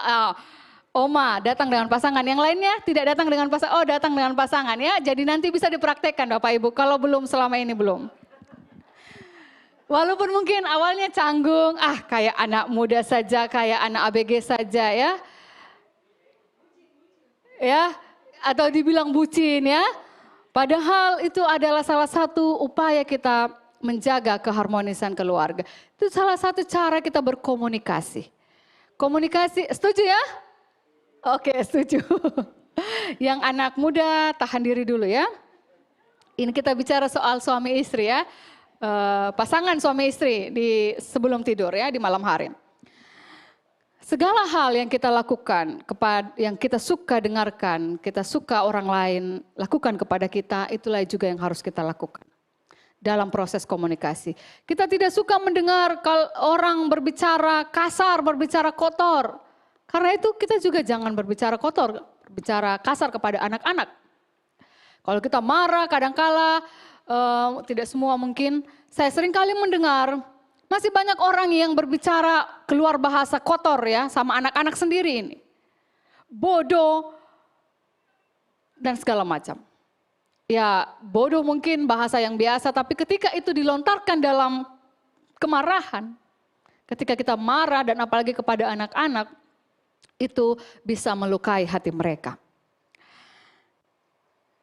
Oma datang dengan pasangan. Yang lainnya tidak datang dengan pasangan. Oh, datang dengan pasangan ya. Jadi nanti bisa dipraktekkan Bapak Ibu. Kalau belum selama ini belum. Walaupun mungkin awalnya canggung, kayak anak muda saja, kayak anak ABG saja ya. Ya, atau dibilang bucin ya. Padahal itu adalah salah satu upaya kita menjaga keharmonisan keluarga. Itu salah satu cara kita berkomunikasi. Komunikasi, setuju ya? Oke, setuju. Yang anak muda tahan diri dulu ya. Ini kita bicara soal suami istri ya. Pasangan suami istri di sebelum tidur ya, di malam hari. Segala hal yang kita lakukan, yang kita suka dengarkan, kita suka orang lain lakukan kepada kita, itulah juga yang harus kita lakukan dalam proses komunikasi. Kita tidak suka mendengar kalau orang berbicara kasar, berbicara kotor. Karena itu kita juga jangan berbicara kotor, berbicara kasar kepada anak-anak. Kalau kita marah kadangkala, tidak semua mungkin, saya sering kali mendengar, masih banyak orang yang berbicara keluar bahasa kotor ya sama anak-anak sendiri ini. Bodoh dan segala macam. Ya bodoh mungkin bahasa yang biasa, tapi ketika itu dilontarkan dalam kemarahan, ketika kita marah dan apalagi kepada anak-anak, itu bisa melukai hati mereka.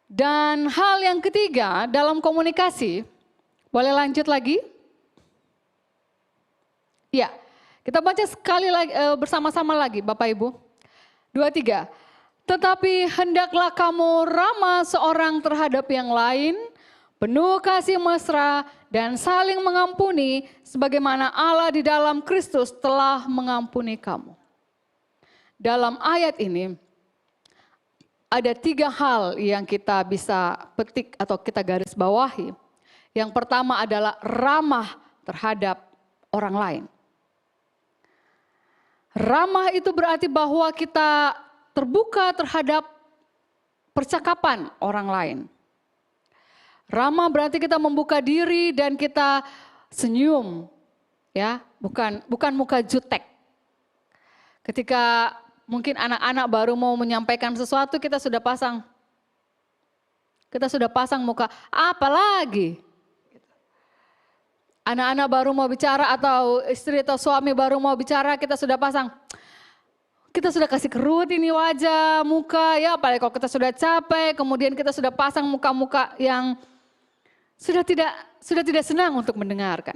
Dan hal yang ketiga dalam komunikasi, boleh lanjut lagi? Ya, kita baca sekali lagi bersama-sama lagi Bapak Ibu. 2, 3. Tetapi hendaklah kamu ramah seorang terhadap yang lain, penuh kasih mesra dan saling mengampuni sebagaimana Allah di dalam Kristus telah mengampuni kamu. Dalam ayat ini ada 3 hal yang kita bisa petik atau kita garis bawahi. Yang pertama adalah ramah terhadap orang lain. Ramah itu berarti bahwa kita terbuka terhadap percakapan orang lain. Ramah berarti kita membuka diri dan kita senyum, ya, bukan muka jutek. Ketika mungkin anak-anak baru mau menyampaikan sesuatu, kita sudah pasang muka, apa lagi? Anak-anak baru mau bicara atau istri atau suami baru mau bicara, kita sudah kasih kerut ini wajah, muka ya, apalagi kalau kita sudah capek, kemudian kita sudah pasang muka-muka yang sudah tidak senang untuk mendengarkan.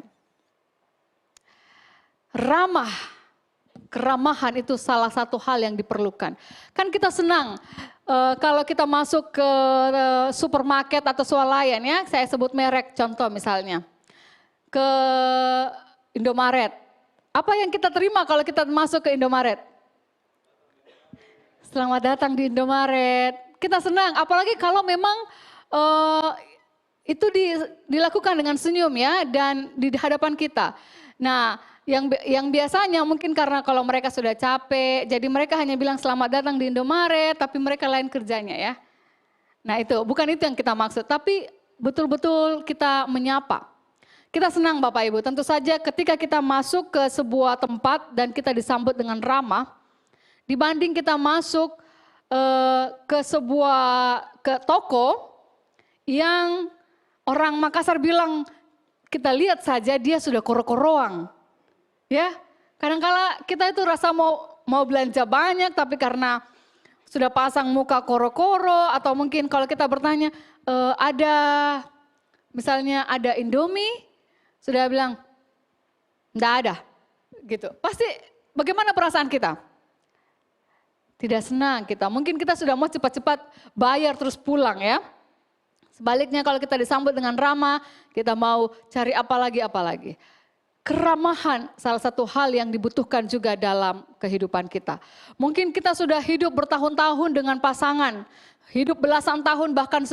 Keramahan itu salah satu hal yang diperlukan. Kan kita senang kalau kita masuk ke supermarket atau swalayan ya, saya sebut merek contoh misalnya. Ke Indomaret. Apa yang kita terima kalau kita masuk ke Indomaret? Selamat datang di Indomaret. Kita senang, apalagi kalau memang itu dilakukan dengan senyum ya dan di hadapan kita. Nah, yang biasanya mungkin karena kalau mereka sudah capek, jadi mereka hanya bilang selamat datang di Indomaret, tapi mereka lain kerjanya ya. Nah itu, bukan itu yang kita maksud, tapi betul-betul kita menyapa. Kita senang Bapak Ibu, tentu saja ketika kita masuk ke sebuah tempat dan kita disambut dengan ramah, dibanding kita masuk ke toko yang orang Makassar bilang, kita lihat saja dia sudah koro-koroang. Ya, kadang-kala kita itu rasa mau belanja banyak, tapi karena sudah pasang muka koro-koro, atau mungkin kalau kita bertanya, misalnya ada Indomie, sudah bilang, enggak ada, gitu. Pasti bagaimana perasaan kita? Tidak senang kita, mungkin kita sudah mau cepat-cepat bayar terus pulang ya. Sebaliknya kalau kita disambut dengan ramah, kita mau cari apa lagi. Keramahan salah satu hal yang dibutuhkan juga dalam kehidupan kita. Mungkin kita sudah hidup bertahun-tahun dengan pasangan, hidup belasan tahun bahkan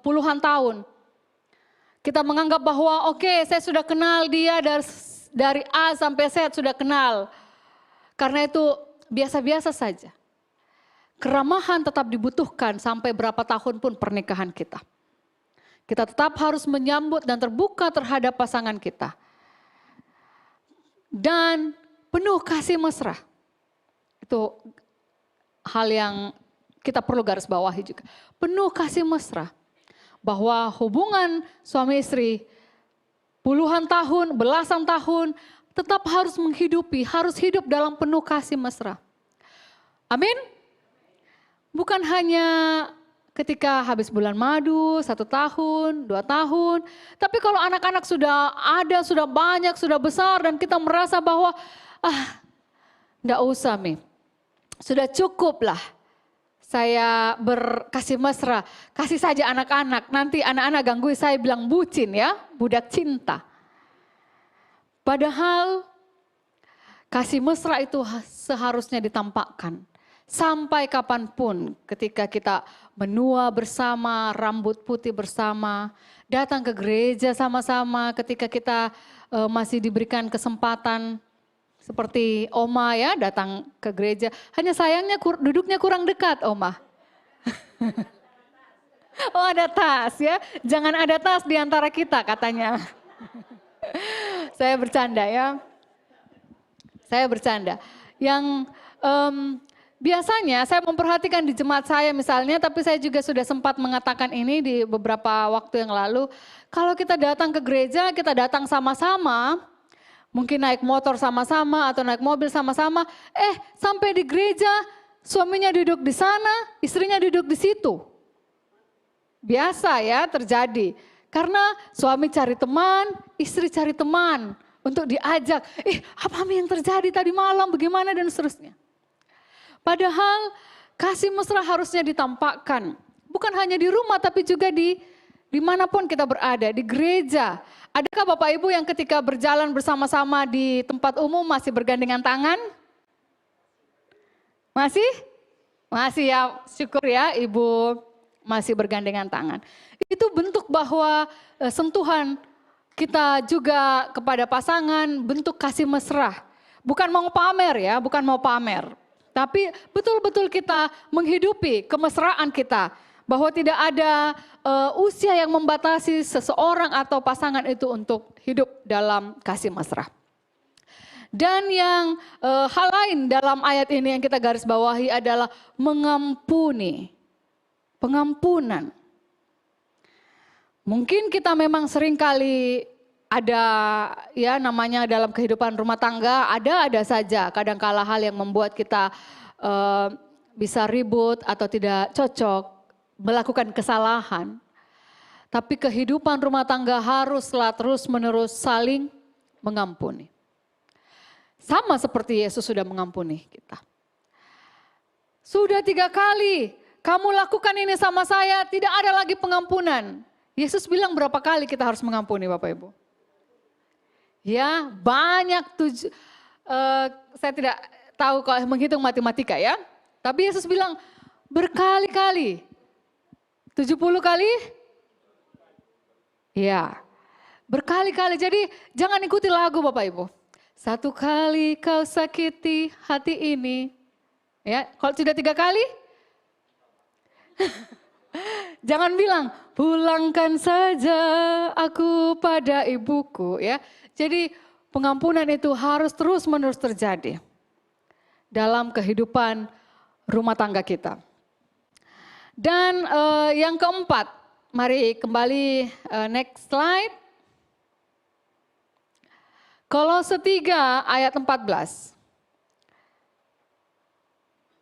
puluhan tahun. Kita menganggap bahwa oke, saya sudah kenal dia dari A sampai Z sudah kenal. Karena itu biasa-biasa saja. Keramahan tetap dibutuhkan sampai berapa tahun pun pernikahan kita. Kita tetap harus menyambut dan terbuka terhadap pasangan kita. Dan penuh kasih mesra. Itu hal yang kita perlu garis bawahi juga. Penuh kasih mesra. Bahwa hubungan suami istri puluhan tahun, belasan tahun tetap harus harus hidup dalam penuh kasih mesra. Amin. Bukan hanya ketika habis bulan madu, 1 tahun, 2 tahun. Tapi kalau anak-anak sudah ada, sudah banyak, sudah besar dan kita merasa bahwa enggak usah Mi, sudah cukup lah. Saya berkasih mesra, kasih saja anak-anak. Nanti anak-anak ganggu saya bilang bucin ya, budak cinta. Padahal kasih mesra itu seharusnya ditampakkan. Sampai kapanpun ketika kita menua bersama, rambut putih bersama, datang ke gereja sama-sama ketika kita masih diberikan kesempatan. Seperti Oma ya datang ke gereja, hanya sayangnya duduknya kurang dekat Oma. Oh ada tas ya, jangan ada tas di antara kita katanya. Saya bercanda ya. Saya bercanda. Yang biasanya saya memperhatikan di jemaat saya misalnya, tapi saya juga sudah sempat mengatakan ini di beberapa waktu yang lalu. Kalau kita datang ke gereja, kita datang sama-sama, mungkin naik motor sama-sama atau naik mobil sama-sama. Sampai di gereja suaminya duduk di sana, istrinya duduk di situ. Biasa ya terjadi. Karena suami cari teman, istri cari teman untuk diajak. Apa yang terjadi tadi malam, bagaimana dan seterusnya. Padahal kasih mesra harusnya ditampakkan. Bukan hanya di rumah tapi juga dimanapun kita berada, di gereja. Adakah Bapak Ibu yang ketika berjalan bersama-sama di tempat umum masih bergandengan tangan? Masih? Masih ya, syukur ya Ibu masih bergandengan tangan. Itu bentuk bahwa sentuhan kita juga kepada pasangan, bentuk kasih mesra. Bukan mau pamer ya, bukan mau pamer. Tapi betul-betul kita menghidupi kemesraan kita. Bahwa tidak ada usia yang membatasi seseorang atau pasangan itu untuk hidup dalam kasih mesra. Dan yang hal lain dalam ayat ini yang kita garis bawahi adalah mengampuni. Pengampunan. Mungkin kita memang seringkali ada ya namanya dalam kehidupan rumah tangga, ada saja kadang-kala hal yang membuat kita bisa ribut atau tidak cocok. Melakukan kesalahan, tapi kehidupan rumah tangga haruslah terus-menerus saling mengampuni. Sama seperti Yesus sudah mengampuni kita. Sudah 3 kali kamu lakukan ini sama saya, tidak ada lagi pengampunan. Yesus bilang berapa kali kita harus mengampuni Bapak Ibu? Ya banyak saya tidak tahu kalau menghitung matematika ya. Tapi Yesus bilang berkali-kali. 70 kali? Ya, berkali-kali. Jadi jangan ikuti lagu Bapak Ibu. 1 kali kau sakiti hati ini. Ya, kalau sudah 3 kali? Jangan bilang, pulangkan saja aku pada ibuku. Ya, jadi pengampunan itu harus terus-menerus terjadi dalam kehidupan rumah tangga kita. Dan yang keempat, mari kembali next slide. Kolose 3 ayat 14.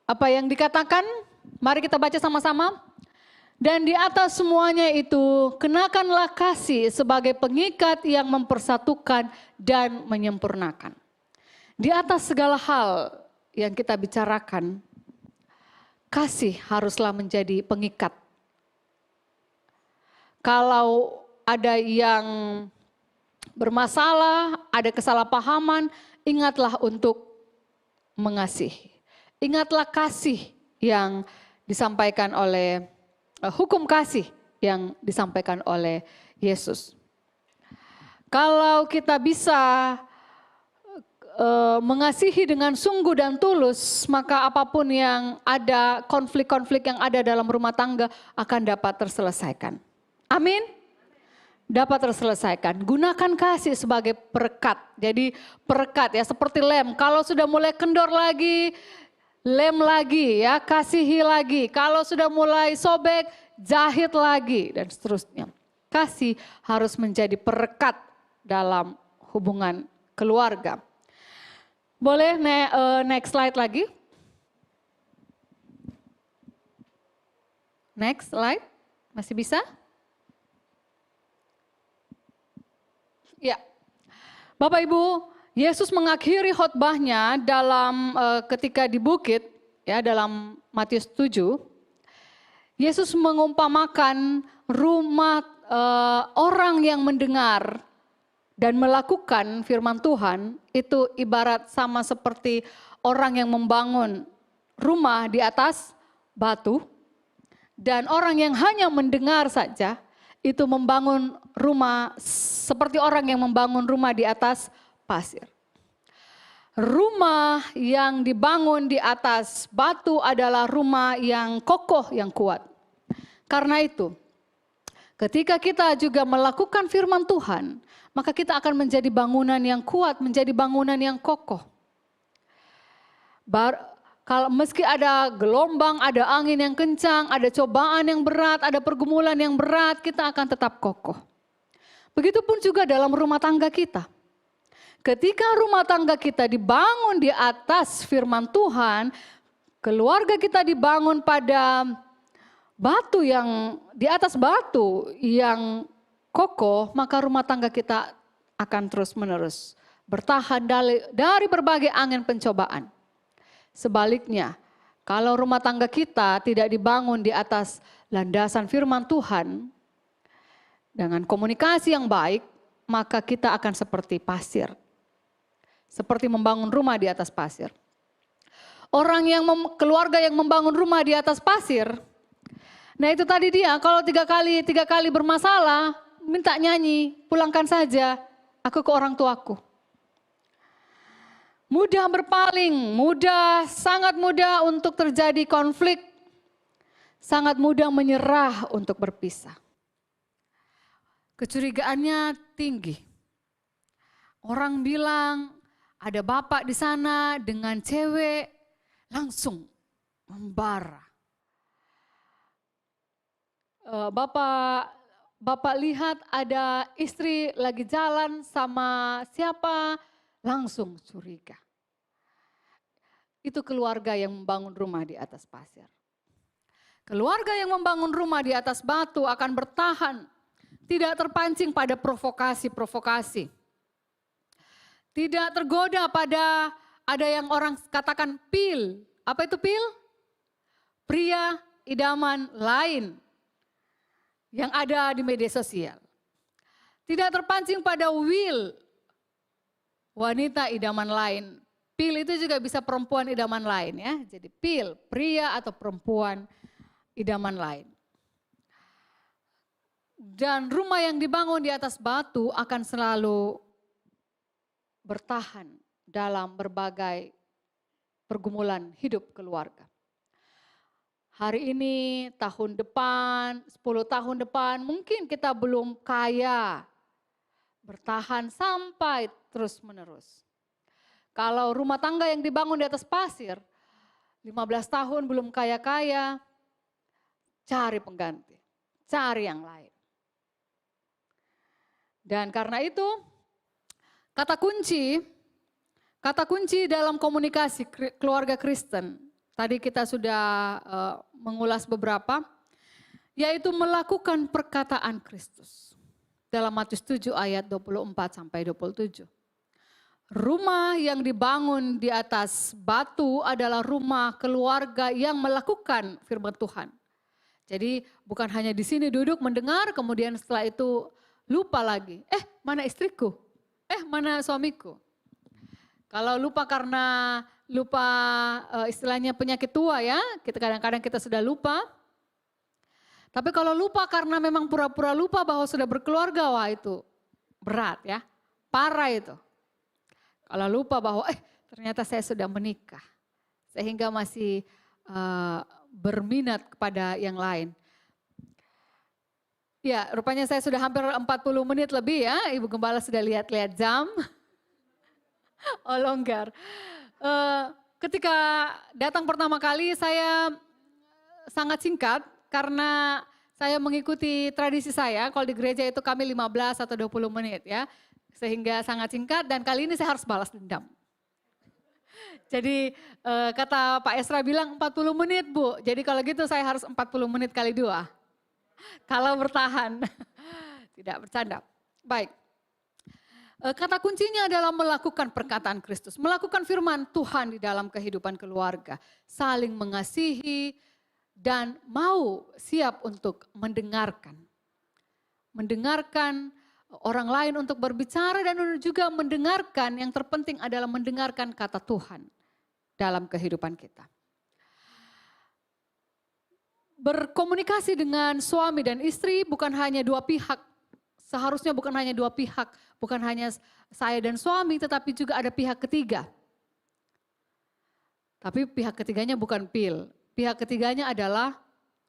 Apa yang dikatakan? Mari kita baca sama-sama. Dan di atas semuanya itu, kenakanlah kasih sebagai pengikat yang mempersatukan dan menyempurnakan. Di atas segala hal yang kita bicarakan, kasih haruslah menjadi pengikat. Kalau ada yang bermasalah, ada kesalahpahaman, ingatlah untuk mengasihi. Ingatlah kasih yang disampaikan oleh, hukum kasih yang disampaikan oleh Yesus. Kalau kita bisa mengasihi dengan sungguh dan tulus, maka apapun yang ada, konflik-konflik yang ada dalam rumah tangga akan dapat terselesaikan. Amin. Dapat terselesaikan. Gunakan kasih sebagai perekat. Jadi perekat ya seperti lem. Kalau sudah mulai kendor lagi, lem lagi ya, kasihi lagi. Kalau sudah mulai sobek, jahit lagi dan seterusnya. Kasih harus menjadi perekat dalam hubungan keluarga. Boleh next slide lagi. Next slide, masih bisa? Ya, Bapak Ibu, Yesus mengakhiri khotbahnya dalam ketika di bukit, ya dalam Matius 7, Yesus mengumpamakan rumah orang yang mendengar dan melakukan firman Tuhan itu ibarat sama seperti orang yang membangun rumah di atas batu dan orang yang hanya mendengar saja itu membangun rumah seperti orang yang membangun rumah di atas pasir. Rumah yang dibangun di atas batu adalah rumah yang kokoh, yang kuat. Karena itu, ketika kita juga melakukan firman Tuhan, maka kita akan menjadi bangunan yang kuat, menjadi bangunan yang kokoh. Kalau meski ada gelombang, ada angin yang kencang, ada cobaan yang berat, ada pergumulan yang berat, kita akan tetap kokoh. Begitupun juga dalam rumah tangga kita. Ketika rumah tangga kita dibangun di atas firman Tuhan, keluarga kita dibangun pada batu yang di atas batu yang kokoh, maka rumah tangga kita akan terus-menerus bertahan dari berbagai angin pencobaan. Sebaliknya, kalau rumah tangga kita tidak dibangun di atas landasan firman Tuhan, dengan komunikasi yang baik, maka kita akan seperti pasir. Seperti membangun rumah di atas pasir. Keluarga yang membangun rumah di atas pasir, nah itu tadi dia, kalau tiga kali bermasalah, minta nyanyi, pulangkan saja aku ke orang tuaku. Mudah berpaling, sangat mudah untuk terjadi konflik, sangat mudah menyerah untuk berpisah. Kecurigaannya tinggi. Orang bilang ada bapak di sana dengan cewek, langsung membara. Bapak lihat ada istri lagi jalan sama siapa, langsung curiga. Itu keluarga yang membangun rumah di atas pasir. Keluarga yang membangun rumah di atas batu akan bertahan, tidak terpancing pada provokasi-provokasi. Tidak tergoda pada ada yang orang katakan pil. Apa itu pil? Pria idaman lain yang ada di media sosial. Tidak terpancing pada will, wanita idaman lain. Pil itu juga bisa perempuan idaman lain ya. Jadi pil, pria atau perempuan idaman lain. Dan rumah yang dibangun di atas batu akan selalu bertahan dalam berbagai pergumulan hidup keluarga. Hari ini, tahun depan, 10 tahun depan, mungkin kita belum kaya, bertahan sampai terus menerus. Kalau rumah tangga yang dibangun di atas pasir, 15 tahun belum kaya-kaya, cari pengganti, cari yang lain. Dan karena itu, kata kunci dalam komunikasi keluarga Kristen, tadi kita sudah mengulas beberapa, yaitu melakukan perkataan Kristus. Dalam Matius 7 ayat 24 sampai 27. Rumah yang dibangun di atas batu adalah rumah keluarga yang melakukan firman Tuhan. Jadi bukan hanya di sini duduk mendengar, kemudian setelah itu lupa lagi. Mana istriku? Mana suamiku? Kalau lupa karena istilahnya penyakit tua ya, kadang-kadang kita sudah lupa. Tapi kalau lupa karena memang pura-pura lupa bahwa sudah berkeluarga, wah itu berat ya, parah itu. Kalau lupa bahwa ternyata saya sudah menikah, sehingga masih berminat kepada yang lain. Ya, rupanya saya sudah hampir 40 menit lebih ya, Ibu Gembala sudah lihat-lihat jam. Oh longgar. Ketika datang pertama kali saya sangat singkat karena saya mengikuti tradisi saya, kalau di gereja itu kami 15 atau 20 menit ya. Sehingga sangat singkat dan kali ini saya harus balas dendam. Jadi kata Pak Esra bilang 40 menit Bu. Jadi kalau gitu saya harus 40 menit kali 2. Kalau bertahan. Tidak bercanda. Baik. Kata kuncinya adalah melakukan perkataan Kristus. Melakukan firman Tuhan di dalam kehidupan keluarga. Saling mengasihi dan mau siap untuk mendengarkan. Mendengarkan orang lain untuk berbicara dan juga mendengarkan, yang terpenting adalah mendengarkan kata Tuhan dalam kehidupan kita. Berkomunikasi dengan suami dan istri bukan hanya dua pihak. Seharusnya bukan hanya dua pihak, bukan hanya saya dan suami, tetapi juga ada pihak ketiga. Tapi pihak ketiganya bukan pil, pihak ketiganya adalah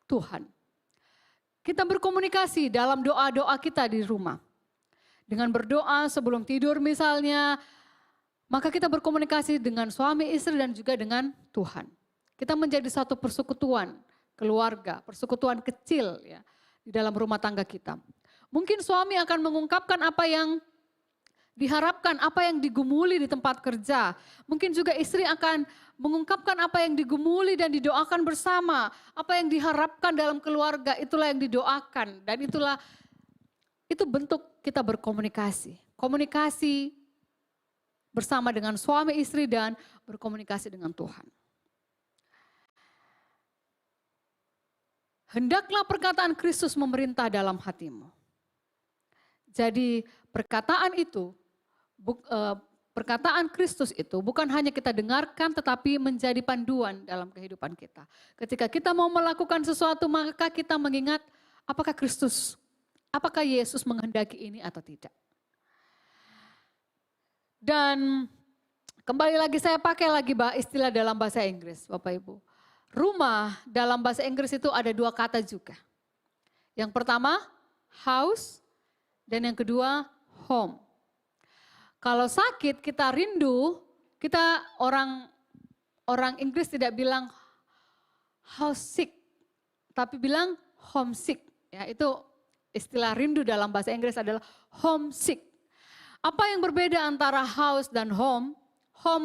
Tuhan. Kita berkomunikasi dalam doa-doa kita di rumah. Dengan berdoa sebelum tidur misalnya, maka kita berkomunikasi dengan suami, istri dan juga dengan Tuhan. Kita menjadi satu persekutuan keluarga, persekutuan kecil ya di dalam rumah tangga kita. Mungkin suami akan mengungkapkan apa yang diharapkan, apa yang digumuli di tempat kerja. Mungkin juga istri akan mengungkapkan apa yang digumuli dan didoakan bersama. Apa yang diharapkan dalam keluarga, itulah yang didoakan. Dan itu bentuk kita berkomunikasi. Komunikasi bersama dengan suami istri dan berkomunikasi dengan Tuhan. Hendaklah perkataan Kristus memerintah dalam hatimu. Jadi perkataan itu, perkataan Kristus itu bukan hanya kita dengarkan tetapi menjadi panduan dalam kehidupan kita. Ketika kita mau melakukan sesuatu maka kita mengingat apakah Kristus, apakah Yesus menghendaki ini atau tidak. Dan kembali lagi saya pakai lagi istilah dalam bahasa Inggris Bapak Ibu. Rumah dalam bahasa Inggris itu ada dua kata juga. Yang pertama house. Dan yang kedua, home. Kalau sakit kita rindu, kita orang Inggris tidak bilang house sick, tapi bilang homesick. Ya, itu istilah rindu dalam bahasa Inggris adalah homesick. Apa yang berbeda antara house dan home? House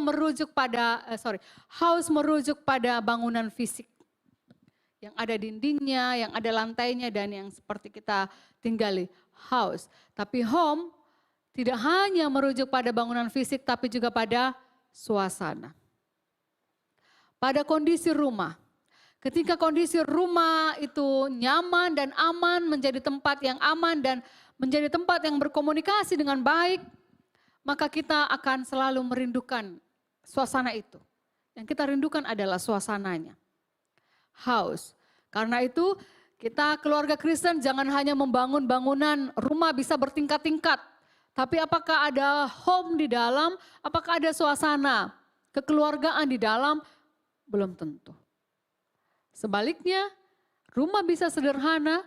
merujuk pada bangunan fisik. Yang ada dindingnya, yang ada lantainya dan yang seperti kita tinggali. House, tapi home tidak hanya merujuk pada bangunan fisik tapi juga pada suasana. Pada kondisi rumah. Ketika kondisi rumah itu nyaman dan aman, menjadi tempat yang aman dan menjadi tempat yang berkomunikasi dengan baik, maka kita akan selalu merindukan suasana itu. Yang kita rindukan adalah suasananya. House. Karena itu kita keluarga Kristen jangan hanya membangun bangunan rumah bisa bertingkat-tingkat. Tapi apakah ada home di dalam, apakah ada suasana kekeluargaan di dalam? Belum tentu. Sebaliknya rumah bisa sederhana,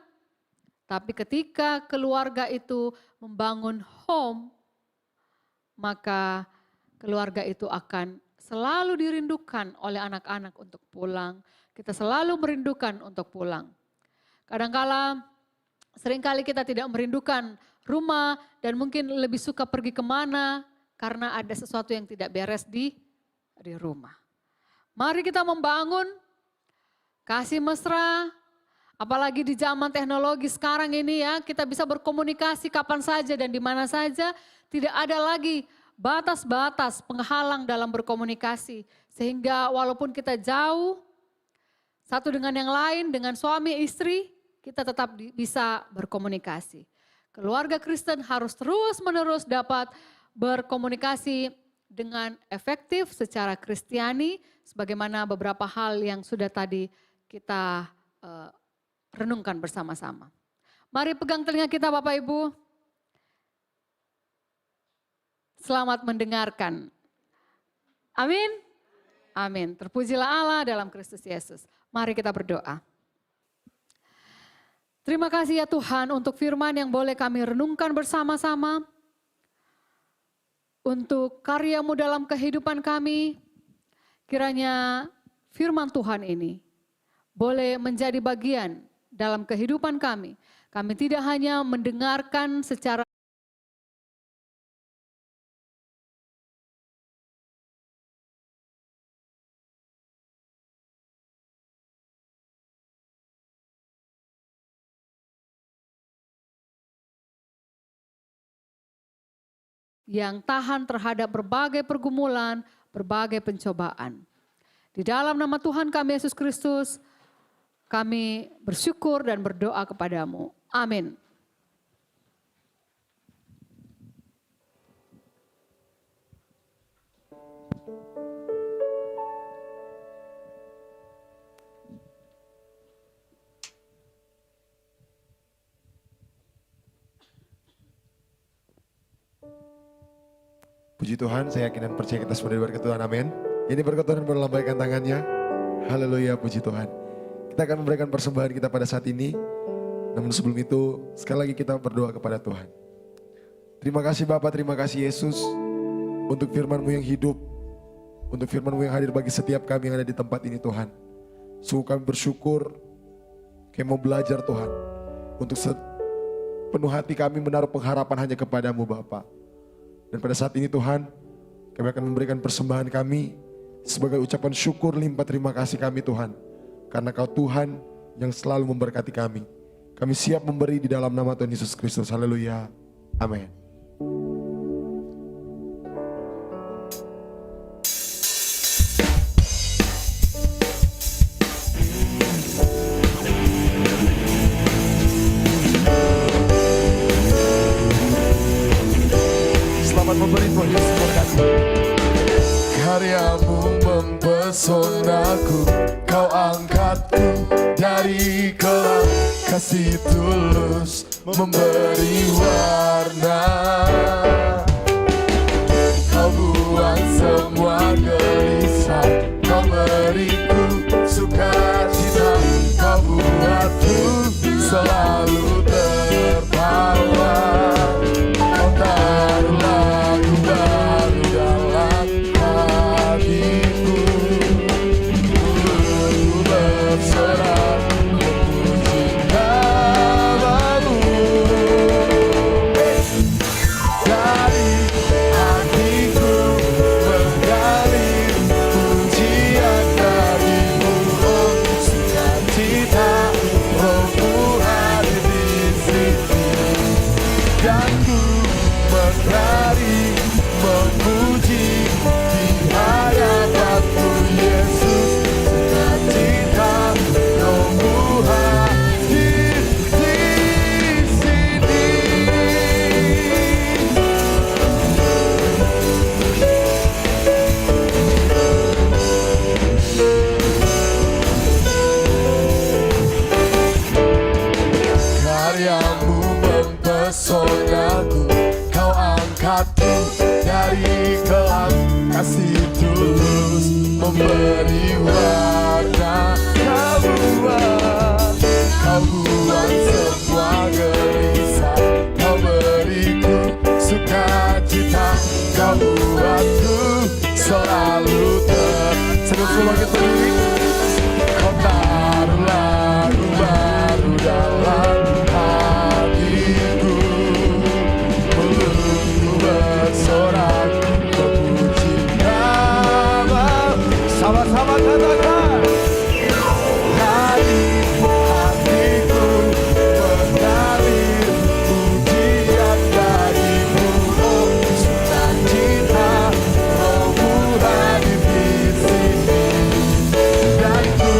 tapi ketika keluarga itu membangun home, maka keluarga itu akan selalu dirindukan oleh anak-anak untuk pulang. Kita selalu merindukan untuk pulang. Kadangkala seringkali kita tidak merindukan rumah dan mungkin lebih suka pergi kemana karena ada sesuatu yang tidak beres di rumah. Mari kita membangun kasih mesra, apalagi di zaman teknologi sekarang ini ya, kita bisa berkomunikasi kapan saja dan di mana saja, tidak ada lagi batas-batas penghalang dalam berkomunikasi. Sehingga walaupun kita jauh, satu dengan yang lain, dengan suami istri, kita tetap bisa berkomunikasi. Keluarga Kristen harus terus-menerus dapat berkomunikasi dengan efektif secara Kristiani, sebagaimana beberapa hal yang sudah tadi kita renungkan bersama-sama. Mari pegang telinga kita Bapak Ibu. Selamat mendengarkan. Amin. Amin. Terpujilah Allah dalam Kristus Yesus. Mari kita berdoa. Terima kasih ya Tuhan untuk firman yang boleh kami renungkan bersama-sama. Untuk karya-Mu dalam kehidupan kami. Kiranya firman Tuhan ini boleh menjadi bagian dalam kehidupan kami. Kami tidak hanya mendengarkan secara yang tahan terhadap berbagai pergumulan, berbagai pencobaan. Di dalam nama Tuhan kami Yesus Kristus, kami bersyukur dan berdoa kepadamu. Amin. Puji Tuhan, saya yakin dan percaya kita semua berkat Tuhan, amin. Ini berkat Tuhan melambaikan tangannya. Haleluya, puji Tuhan. Kita akan memberikan persembahan kita pada saat ini. Namun sebelum itu, sekali lagi kita berdoa kepada Tuhan. Terima kasih Bapa, terima kasih Yesus untuk firman-Mu yang hidup, untuk firman-Mu yang hadir bagi setiap kami yang ada di tempat ini Tuhan. Sungguh kami bersyukur, kami mau belajar Tuhan, untuk sepenuh hati kami menaruh pengharapan hanya kepadamu Bapa. Dan pada saat ini Tuhan, kami akan memberikan persembahan kami sebagai ucapan syukur limpah terima kasih kami Tuhan. Karena Kau Tuhan yang selalu memberkati kami. Kami siap memberi di dalam nama Tuhan Yesus Kristus. Haleluya. Amin. Memberi Tuhan Yesus berkati. Karyamu mempesonaku, Kau angkatku dari kelam, kasih tulus memberi warna. Kau buang semua gelisah, Kau beriku sukacita, Kau buatku selalu tertawa. Kau taruh lagu baru dalam hatiku, mulutku bersorak memuji namamu. Dari hatiku mengalir pujian bagimu, oh sukacita rohmu hadir di sini. Dan ku menari memuji di hadapanmu Yesus, sukacita rohmu hadir di sini. Karyamu mempesonaku, Kau angkatku dari kelam, kasih tulus memberi warna. Kau buang semua gelisah, Kau beriku sukacita, Kau buatku selalu Seru-seru kita berdiri. Kau taruh lagu baru dalam hatiku, mulutku bersorak memuji namamu. Sama-sama katakan. Dari hatiku mengalir pujian bagimu, oh sukacita rohmu hadir di sini. Dan ku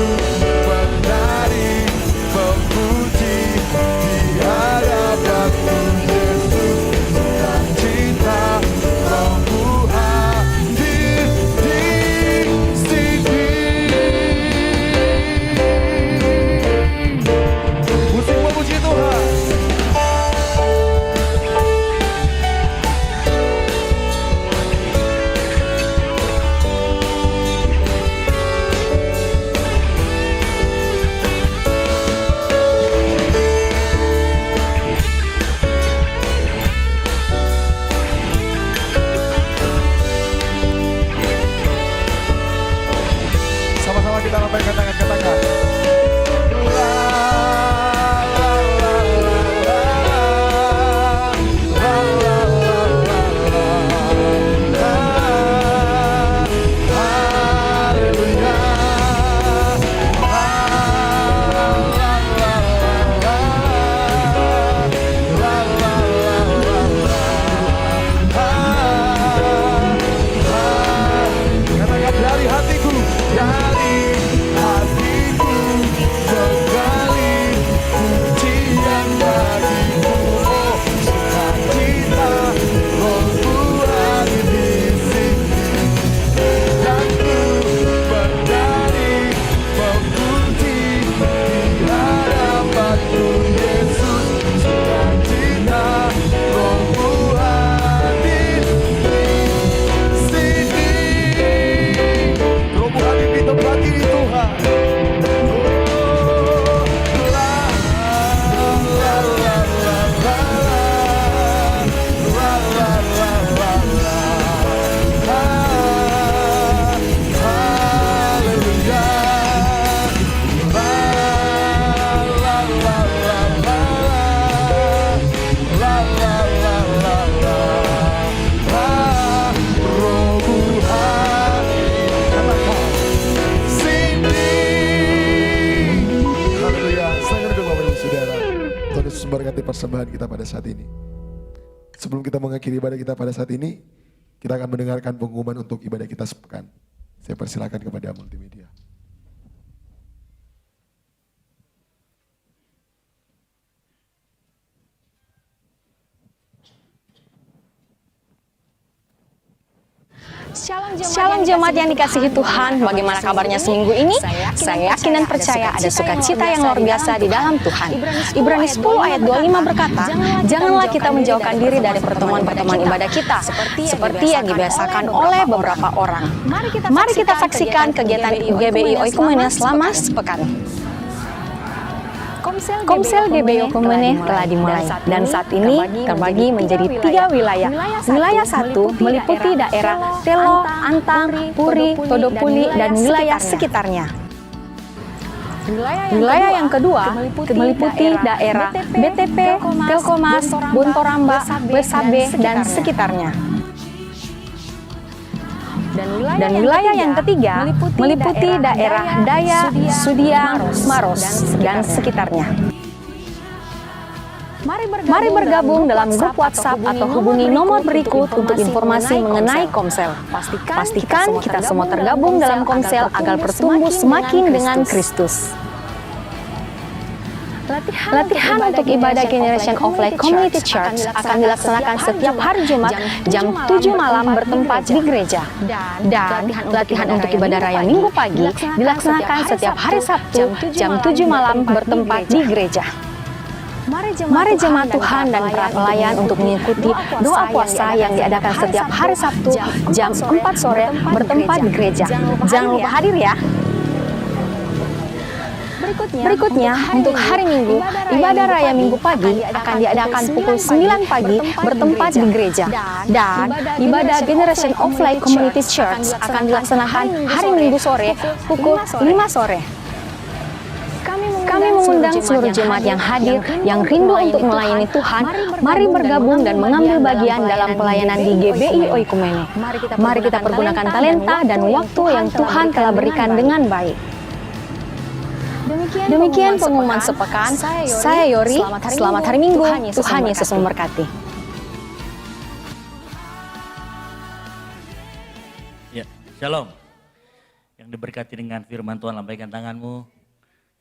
menari memuji di hadapanmu Yesus, sukacita rohmu hadir di sini. saat ini Tuhan. Memberkati persembahan kita pada saat ini. Sebelum kita mengakhiri ibadah kita pada saat ini, kita akan mendengarkan pengumuman untuk ibadah kita sepekan. Saya persilakan kepada multimedia. Shalom jemaat yang dikasihi Tuhan, bagaimana kabarnya seminggu ini? Saya yakin dan percaya ada sukacita yang luar biasa di dalam Tuhan. Ibrani 10 ayat 25 berkata, janganlah kita menjauhkan diri dari pertemuan-pertemuan ibadah kita, seperti yang dibiasakan oleh beberapa orang. Mari kita saksikan kegiatan GBI Oikumene selama sepekan. Komsel GBI Oikumene telah dimulai dan saat ini terbagi menjadi 3 wilayah. Wilayah 1 meliputi daerah Telo, Antang, Puri, Todopuli, dan wilayah sekitarnya. Wilayah yang kedua meliputi daerah BTP, Telkomas, Bontoramba, Wesabe, dan sekitarnya. Dan wilayah yang ketiga meliputi daerah Daya, Sudiang, Maros, dan sekitarnya. Mari bergabung dalam grup WhatsApp atau hubungi nomor berikut untuk informasi mengenai Komsel. Pastikan kita semua tergabung dalam Komsel agar bertumbuh semakin dengan Kristus. Latihan untuk ibadah Generation of Light Community Church akan dilaksanakan setiap hari Jumat jam 7 malam bertempat di gereja. Dan latihan untuk ibadah raya Minggu pagi dilaksanakan setiap hari Sabtu jam 7 malam bertempat di gereja. Mari jemaat Tuhan dan para pelayan untuk mengikuti doa puasa yang diadakan setiap hari Sabtu jam 4 sore bertempat di gereja. Jangan lupa hadir ya. Berikutnya, untuk hari Minggu, ibadah raya Minggu pagi akan diadakan pukul 9 pagi bertempat di gereja. Dan ibadah Generation of Light Community Church akan dilaksanakan hari Minggu sore pukul 5 sore. Kami mengundang seluruh jemaat yang hadir, yang rindu untuk melayani Tuhan, mari bergabung dan mengambil bagian dalam pelayanan di GBI Oikumene. Mari kita pergunakan talenta dan waktu yang Tuhan telah berikan dengan baik. Demikian pengumuman sepekan. Saya Yori. Selamat hari Minggu. Tuhan Yesus memberkati. Ya, shalom. Yang diberkati dengan firman Tuhan, lambaikan tanganmu.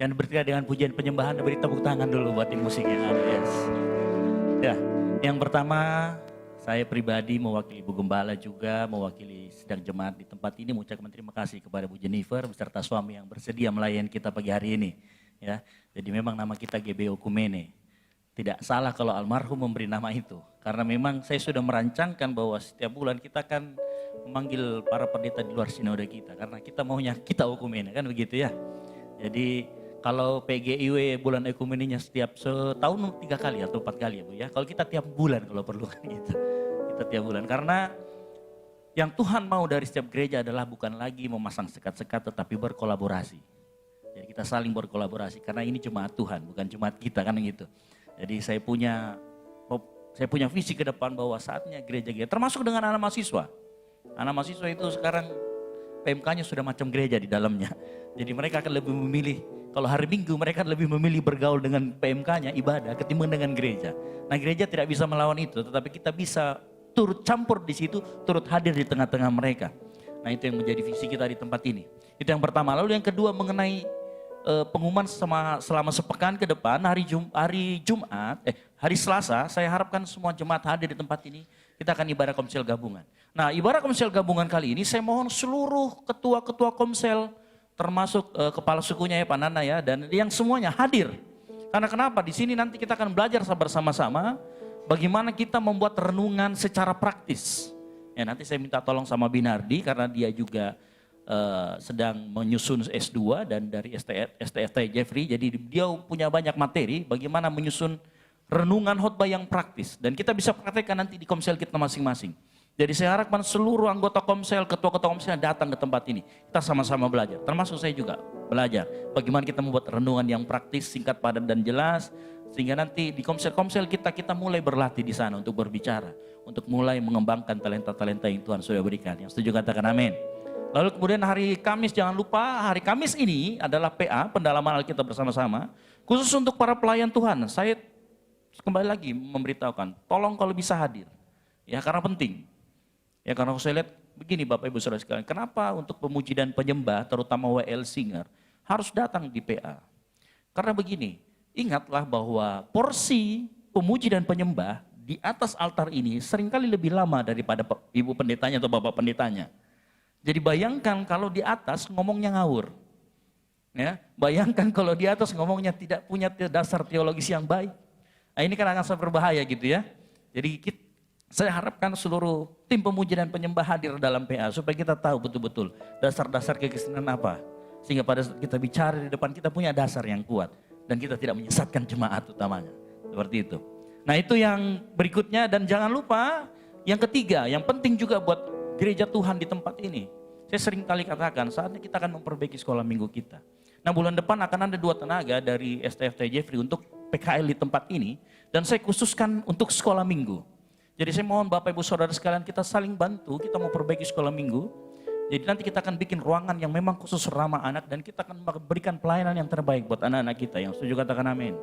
Yang diberkati dengan pujian penyembahan, beri tepuk tangan dulu buat tim musik yang ada. Yes. Ya, yang pertama saya pribadi mewakili Ibu Gembala juga, mewakili sidang jemaat di tempat ini mengucapkan terima kasih kepada Bu Jennifer beserta suami yang bersedia melayani kita pagi hari ini. Ya, jadi memang nama kita GBI Oikumene. Tidak salah kalau almarhum memberi nama itu, karena memang saya sudah merancangkan bahwa setiap bulan kita akan memanggil para pendeta di luar sinode kita, karena kita maunya kita Oikumene, kan begitu ya. Jadi kalau PGIW bulan Oikumene-nya setiap setahun 3 kali atau 4 kali ya Bu ya. Kalau kita tiap bulan kalau perlu kan gitu. Kita tiap bulan, karena yang Tuhan mau dari setiap gereja adalah bukan lagi memasang sekat-sekat tetapi berkolaborasi. Jadi kita saling berkolaborasi karena ini jemaat Tuhan, bukan jemaat kita kan gitu. Jadi saya punya visi ke depan bahwa saatnya gereja-gereja termasuk dengan anak mahasiswa. Anak mahasiswa itu sekarang PMK-nya sudah macam gereja di dalamnya. Jadi mereka akan lebih memilih, kalau hari Minggu mereka lebih memilih bergaul dengan PMK-nya ibadah ketimbang dengan gereja. Nah gereja tidak bisa melawan itu, tetapi kita bisa turut campur di situ, turut hadir di tengah-tengah mereka. Nah itu yang menjadi visi kita di tempat ini. Itu yang pertama. Lalu yang kedua mengenai pengumuman selama sepekan ke depan, hari Selasa, saya harapkan semua jemaat hadir di tempat ini. Kita akan ibadah komsel gabungan. Nah ibadah komsel gabungan kali ini saya mohon seluruh ketua-ketua komsel, termasuk kepala sukunya ya Pak Nana ya, dan yang semuanya hadir. Karena kenapa? Di sini nanti kita akan belajar bersama-sama bagaimana kita membuat renungan secara praktis. Ya nanti saya minta tolong sama Binardi karena dia juga sedang menyusun S2 dan dari STFT Jeffrey. Jadi dia punya banyak materi bagaimana menyusun renungan khotbah yang praktis. Dan kita bisa praktekkan nanti di komsel kita masing-masing. Jadi saya harapkan seluruh anggota komsel, ketua-ketua komsel datang ke tempat ini. Kita sama-sama belajar, termasuk saya juga belajar. Bagaimana kita membuat renungan yang praktis, singkat, padat, dan jelas. Sehingga nanti di komsel-komsel kita mulai berlatih di sana untuk berbicara. Untuk mulai mengembangkan talenta-talenta yang Tuhan sudah berikan. Yang setuju katakan amin. Lalu kemudian hari Kamis, jangan lupa hari Kamis ini adalah PA, pendalaman Alkitab bersama-sama. Khusus untuk para pelayan Tuhan, saya kembali lagi memberitahukan, tolong kalau bisa hadir. Ya karena penting. Ya karena saya lihat begini Bapak Ibu Saudara sekalian, kenapa untuk pemuji dan penyembah, terutama WL Singer, harus datang di PA? Karena begini, ingatlah bahwa porsi pemuji dan penyembah di atas altar ini seringkali lebih lama daripada Ibu Pendetanya atau Bapak Pendetanya. Jadi bayangkan kalau di atas ngomongnya ngawur. Ya, bayangkan kalau di atas ngomongnya tidak punya dasar teologis yang baik. Nah, ini kan sangat berbahaya gitu ya. Jadi saya harapkan seluruh tim pemuji dan penyembah hadir dalam PA supaya kita tahu betul-betul dasar-dasar kekristenan apa. Sehingga pada saat kita bicara di depan kita punya dasar yang kuat dan kita tidak menyesatkan jemaat utamanya. Seperti itu. Nah, itu yang berikutnya dan jangan lupa yang ketiga, yang penting juga buat gereja Tuhan di tempat ini. Saya sering kali katakan saatnya kita akan memperbaiki sekolah minggu kita. Nah, bulan depan akan ada 2 tenaga dari STFT Jeffrey untuk PKL di tempat ini dan saya khususkan untuk sekolah minggu. Jadi saya mohon Bapak Ibu Saudara sekalian kita saling bantu, kita mau perbaiki sekolah minggu. Jadi nanti kita akan bikin ruangan yang memang khusus ramah anak dan kita akan berikan pelayanan yang terbaik buat anak-anak kita. Yang setuju katakan amin.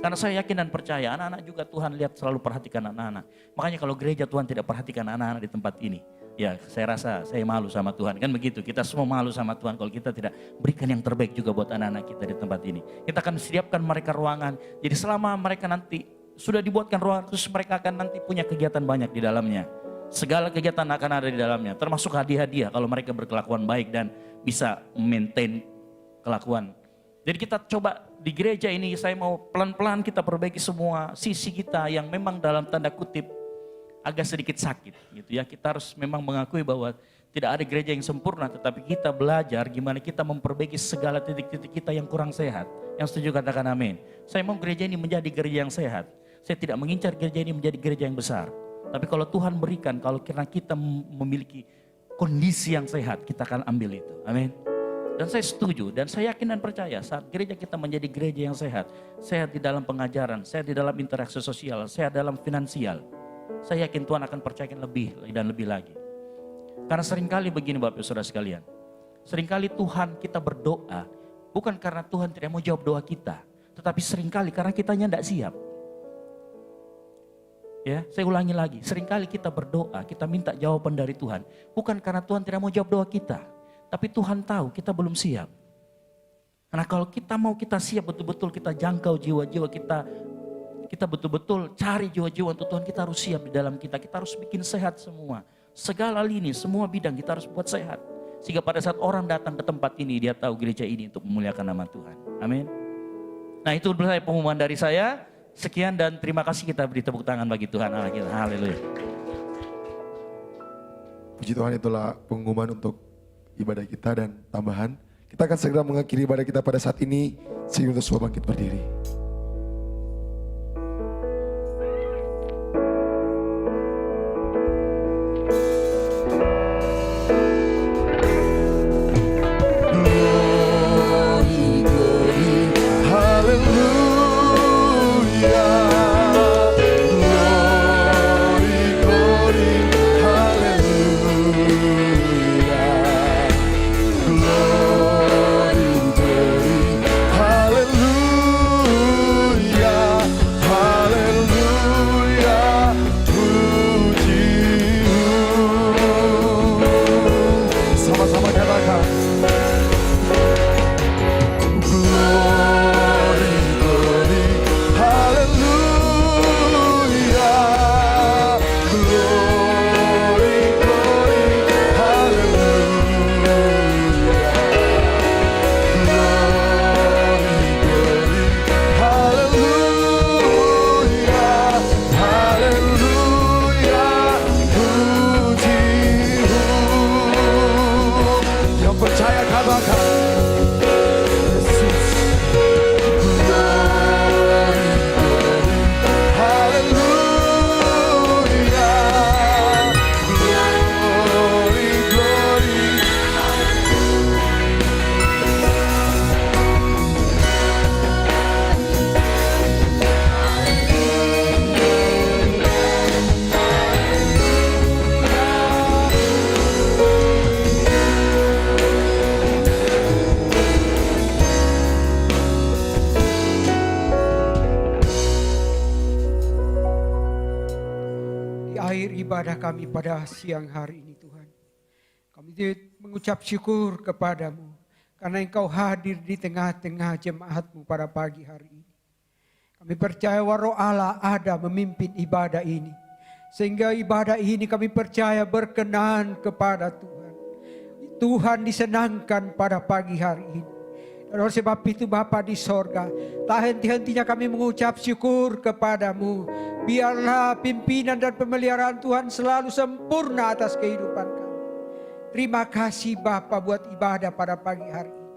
Karena saya yakin dan percaya anak-anak juga Tuhan lihat selalu perhatikan anak-anak. Makanya kalau gereja Tuhan tidak perhatikan anak-anak di tempat ini, ya saya rasa saya malu sama Tuhan. Kan begitu, kita semua malu sama Tuhan kalau kita tidak berikan yang terbaik juga buat anak-anak kita di tempat ini. Kita akan siapkan mereka ruangan, jadi selama mereka nanti sudah dibuatkan ruangan khusus, mereka akan nanti punya kegiatan banyak di dalamnya. Segala kegiatan akan ada di dalamnya, termasuk hadiah-hadiah kalau mereka berkelakuan baik dan bisa maintain kelakuan. Jadi kita coba di gereja ini, saya mau pelan-pelan kita perbaiki semua sisi kita yang memang dalam tanda kutip agak sedikit sakit gitu ya. Kita harus memang mengakui bahwa tidak ada gereja yang sempurna, tetapi kita belajar gimana kita memperbaiki segala titik-titik kita yang kurang sehat. Yang setuju katakan amin. Saya mau gereja ini menjadi gereja yang sehat. Saya tidak mengincar gereja ini menjadi gereja yang besar. Tapi kalau Tuhan berikan, kalau karena kita memiliki kondisi yang sehat, kita akan ambil itu. Amin. Dan saya setuju, dan saya yakin dan percaya saat gereja kita menjadi gereja yang sehat. Sehat di dalam pengajaran, sehat di dalam interaksi sosial, sehat dalam finansial. Saya yakin Tuhan akan percayakan lebih dan lebih lagi. Karena seringkali begini Bapak Saudara sekalian. Seringkali Tuhan kita berdoa, bukan karena Tuhan tidak mau jawab doa kita. Tetapi seringkali karena kitanya tidak siap. Ya, saya ulangi lagi, seringkali kita berdoa, kita minta jawaban dari Tuhan. Bukan karena Tuhan tidak mau jawab doa kita. Tapi Tuhan tahu kita belum siap. Karena kalau kita mau kita siap betul-betul kita jangkau jiwa-jiwa kita betul-betul cari jiwa-jiwa untuk Tuhan, kita harus siap di dalam kita. Kita harus bikin sehat semua. Segala lini, semua bidang kita harus buat sehat. Sehingga pada saat orang datang ke tempat ini, dia tahu gereja ini untuk memuliakan nama Tuhan. Amin. Nah itu pengumuman dari saya. Sekian dan terima kasih, kita beri tepuk tangan bagi Tuhan Allah kita. Haleluya. Puji Tuhan, itulah pengumuman untuk ibadah kita dan tambahan. Kita akan segera mengakhiri ibadah kita pada saat ini. Sehingga untuk semua bangkit berdiri. Hallelujah. ibadah kami pada siang hari ini Tuhan. Kami mengucap syukur kepadamu karena Engkau hadir di tengah-tengah jemaatmu pada pagi hari ini. Kami percaya bahwa Roh Allah ada memimpin ibadah ini. Sehingga ibadah ini kami percaya berkenan kepada Tuhan. Tuhan disenangkan pada pagi hari ini. Dan oleh sebab itu Bapa di sorga, tak henti-hentinya kami mengucap syukur kepadamu. Biarlah pimpinan dan pemeliharaan Tuhan selalu sempurna atas kehidupan kami. Terima kasih Bapa buat ibadah pada pagi hari ini.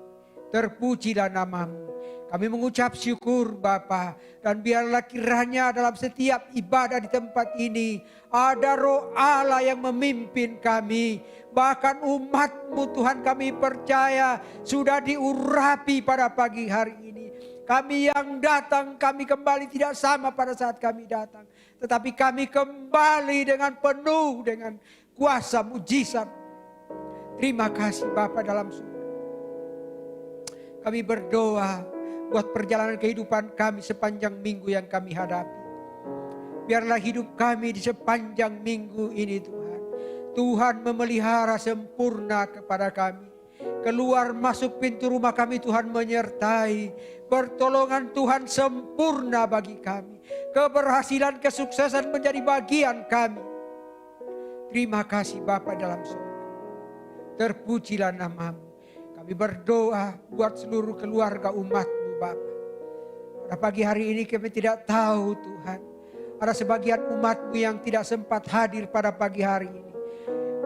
Terpujilah namamu. Kami mengucap syukur Bapa, dan biarlah kiranya dalam setiap ibadah di tempat ini ada Roh Allah yang memimpin kami. Bahkan umat-Mu Tuhan kami percaya sudah diurapi pada pagi hari ini. Kami yang datang, kami kembali tidak sama pada saat kami datang. Tetapi kami kembali dengan penuh dengan kuasa mujizat. Terima kasih Bapa dalam surga. Kami berdoa buat perjalanan kehidupan kami sepanjang minggu yang kami hadapi. Biarlah hidup kami di sepanjang minggu ini Tuhan. Tuhan memelihara sempurna kepada kami. Keluar masuk pintu rumah kami Tuhan menyertai. Pertolongan Tuhan sempurna bagi kami. Keberhasilan, kesuksesan menjadi bagian kami. Terima kasih Bapa dalam surga. Terpujilah namamu. Kami berdoa buat seluruh keluarga umat-Mu Bapa. Pada pagi hari ini kami tidak tahu Tuhan. Ada sebagian umat-Mu yang tidak sempat hadir pada pagi hari ini.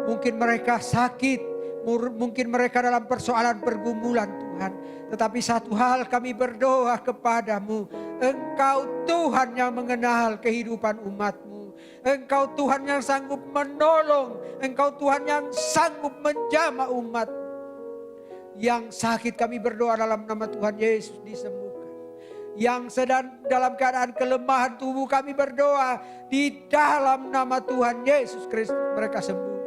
Mungkin mereka sakit. Mungkin mereka dalam persoalan pergumulan Tuhan. Tetapi satu hal kami berdoa kepadamu. Engkau Tuhan yang mengenal kehidupan umat-Mu. Engkau Tuhan yang sanggup menolong. Engkau Tuhan yang sanggup menjamah umat. Yang sakit kami berdoa dalam nama Tuhan Yesus disembuhkan. Yang sedang dalam keadaan kelemahan tubuh kami berdoa di dalam nama Tuhan Yesus Kristus mereka sembuh.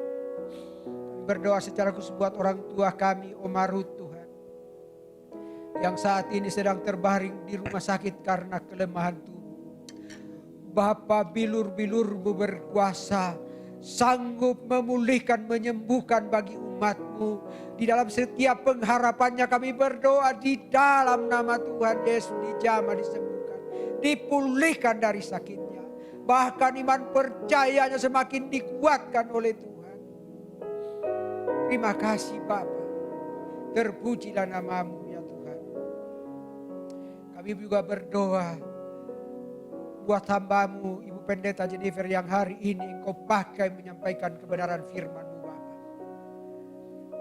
Kami berdoa secara khusus buat orang tua kami, Oma Ruth Tuhan. Yang saat ini sedang terbaring di rumah sakit karena kelemahan tubuh. Bapa bilur-bilur-Mu berkuasa, sanggup memulihkan, menyembuhkan bagi umat-Mu. Di dalam setiap pengharapannya kami berdoa di dalam nama Tuhan Yesus dijamah, disembuhkan, dipulihkan dari sakitnya. Bahkan iman percayanya semakin dikuatkan oleh Tuhan. Terima kasih Bapa. Terpujilah namamu ya Tuhan. Kami juga berdoa buat hamba-Mu Ibu Pendeta Jennifer yang hari ini Engkau pakai menyampaikan kebenaran firman-Mu Bapa.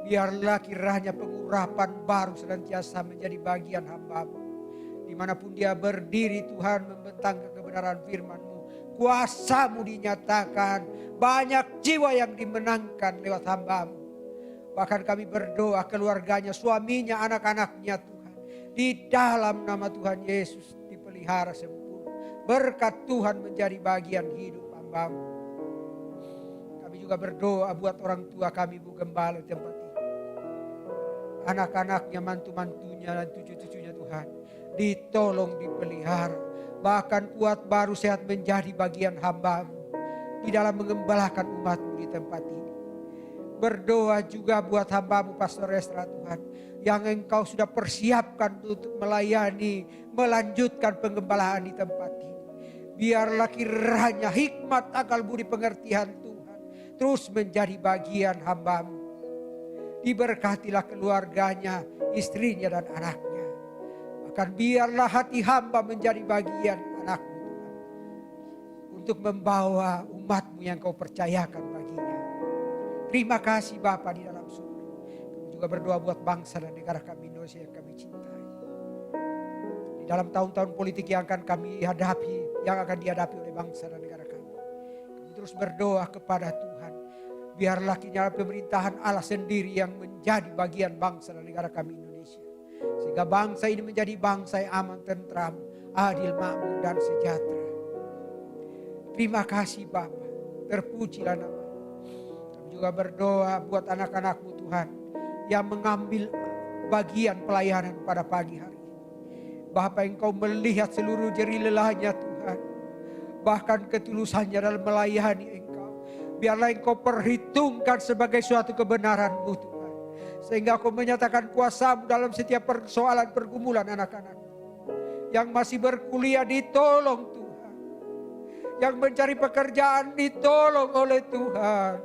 Biarlah kiranya pengurapan baru senantiasa menjadi bagian hamba-Mu. Dimanapun dia berdiri Tuhan membentang kebenaran firman-Mu. Kuasa-Mu dinyatakan. Banyak jiwa yang dimenangkan lewat hamba-Mu. Bahkan kami berdoa keluarganya, suaminya, anak-anaknya Tuhan. Di dalam nama Tuhan Yesus dipelihara sempurna. Berkat Tuhan menjadi bagian hidup hamba-Mu. Kami juga berdoa buat orang tua kami Bu Gembala di tempat ini. Anak-anaknya, mantu-mantunya dan cucu-cucunya Tuhan. Ditolong, dipelihara. Bahkan kuat baru sehat menjadi bagian hamba-Mu. Di dalam mengembalakan umat-Mu di tempat ini. Berdoa juga buat hamba-Mu Pastor Esra Tuhan. Yang Engkau sudah persiapkan untuk melayani, melanjutkan pengembalaan di tempat ini. Biarlah kiranya hikmat, akal budi, pengertian Tuhan terus menjadi bagian hamba-Mu. Diberkatilah keluarganya, istrinya dan anaknya. Bahkan biarlah hati hamba menjadi bagian anak-Mu Tuhan. Untuk membawa umat-Mu yang Kau percayakan baginya. Terima kasih Bapa di dalam surga. Kami juga berdoa buat bangsa dan negara kami Indonesia yang kami cintai. Di dalam tahun-tahun politik yang akan kami hadapi, yang akan dihadapi oleh bangsa dan negara kami. Kami terus berdoa kepada Tuhan. Biarlah kiranya pemerintahan Allah sendiri yang menjadi bagian bangsa dan negara kami Indonesia. Sehingga bangsa ini menjadi bangsa yang aman, tentram, adil, makmur dan sejahtera. Terima kasih Bapa. Terpujilah nama. Kami juga berdoa buat anak-anak-Mu Tuhan yang mengambil bagian pelayanan pada pagi hari ini. Bapa, Engkau melihat seluruh jerih lelahnya Tuhan. Bahkan ketulusannya dalam melayani Engkau. biarlah Engkau perhitungkan sebagai suatu kebenaran-Mu Tuhan. Sehingga Kau menyatakan kuasa-Mu dalam setiap persoalan pergumulan anak-anak. Yang masih berkuliah ditolong Tuhan. Yang mencari pekerjaan ditolong oleh Tuhan.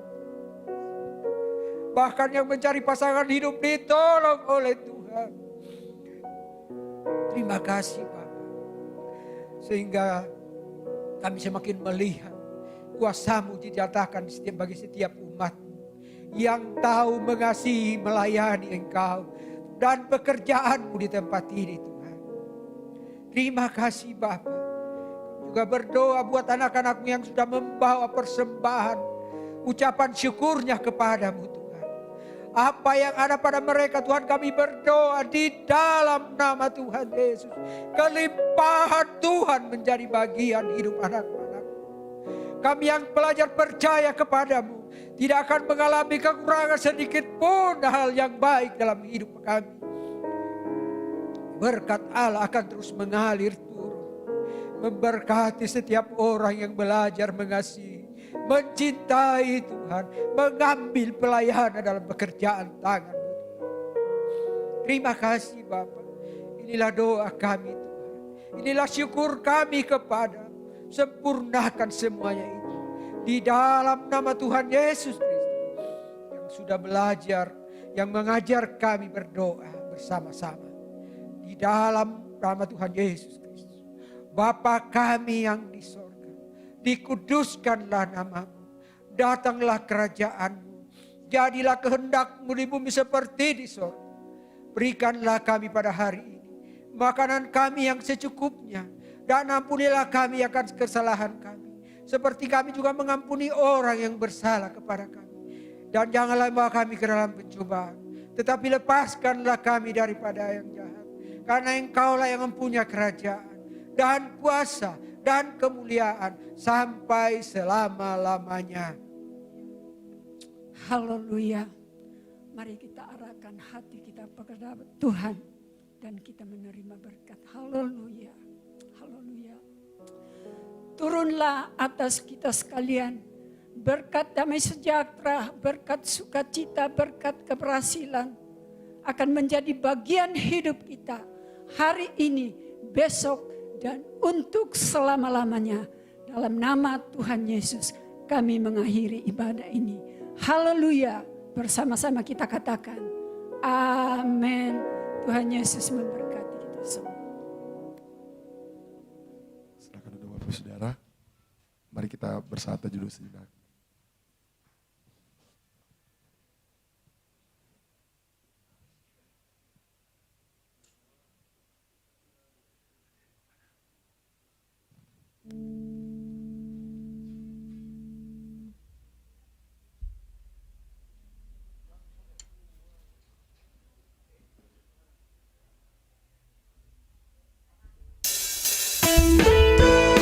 Bahkan yang mencari pasangan hidup ditolong oleh Tuhan. Terima kasih Bapak. Sehingga kami semakin melihat kuasa-Mu dinyatakan bagi setiap umat yang tahu mengasihi, melayani Engkau dan pekerjaan-Mu di tempat ini Tuhan. Terima kasih Bapa. Juga berdoa buat anak-anak-Mu yang sudah membawa persembahan, ucapan syukurnya kepadamu Tuhan. Apa yang ada pada mereka Tuhan, kami berdoa di dalam nama Tuhan Yesus. Kelimpahan Tuhan menjadi bagian hidup anak-anak. Kami yang belajar percaya kepadamu tidak akan mengalami kekurangan sedikit pun hal yang baik dalam hidup kami. Berkat Allah akan terus mengalir turun. Memberkati setiap orang yang belajar mengasihi, mencintai Tuhan, mengambil pelayanan dalam pekerjaan tangan-Mu. Terima kasih Bapa. Inilah doa kami Tuhan. Inilah syukur kami kepada. Sempurnakan semuanya itu. Di dalam nama Tuhan Yesus Kristus. Yang sudah belajar, yang mengajar kami berdoa bersama-sama. Di dalam nama Tuhan Yesus Kristus. Bapa kami yang di sorga, dikuduskanlah namamu, datanglah kerajaan-Mu, jadilah kehendak-Mu di bumi seperti di sorga. Berikanlah kami pada hari ini makanan kami yang secukupnya, dan ampunilah kami akan kesalahan kami, seperti kami juga mengampuni orang yang bersalah kepada kami. Dan janganlah bawa kami ke dalam pencobaan, tetapi lepaskanlah kami daripada yang jahat. Karena Engkaulah yang mempunyai kerajaan dan kuasa dan kemuliaan sampai selama-lamanya. Haleluya. Mari kita arahkan hati kita kepada Tuhan dan kita menerima berkat. Haleluya. Haleluya. Turunlah atas kita sekalian berkat damai sejahtera, berkat sukacita, berkat keberhasilan akan menjadi bagian hidup kita hari ini, besok, dan untuk selama-lamanya. Dalam nama Tuhan Yesus kami mengakhiri ibadah ini. Haleluya. Bersama-sama kita katakan amin. Tuhan Yesus memberkati kita semua. Silakan duduk Bapak Saudara. Mari kita bersatu dulu sejenak.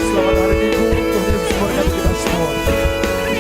Selamat hari Minggu, Tuhan Yesus memberkati kita semua.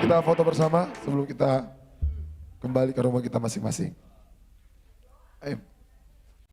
kita foto bersama sebelum kita kembali ke rumah kita masing-masing. Ayo.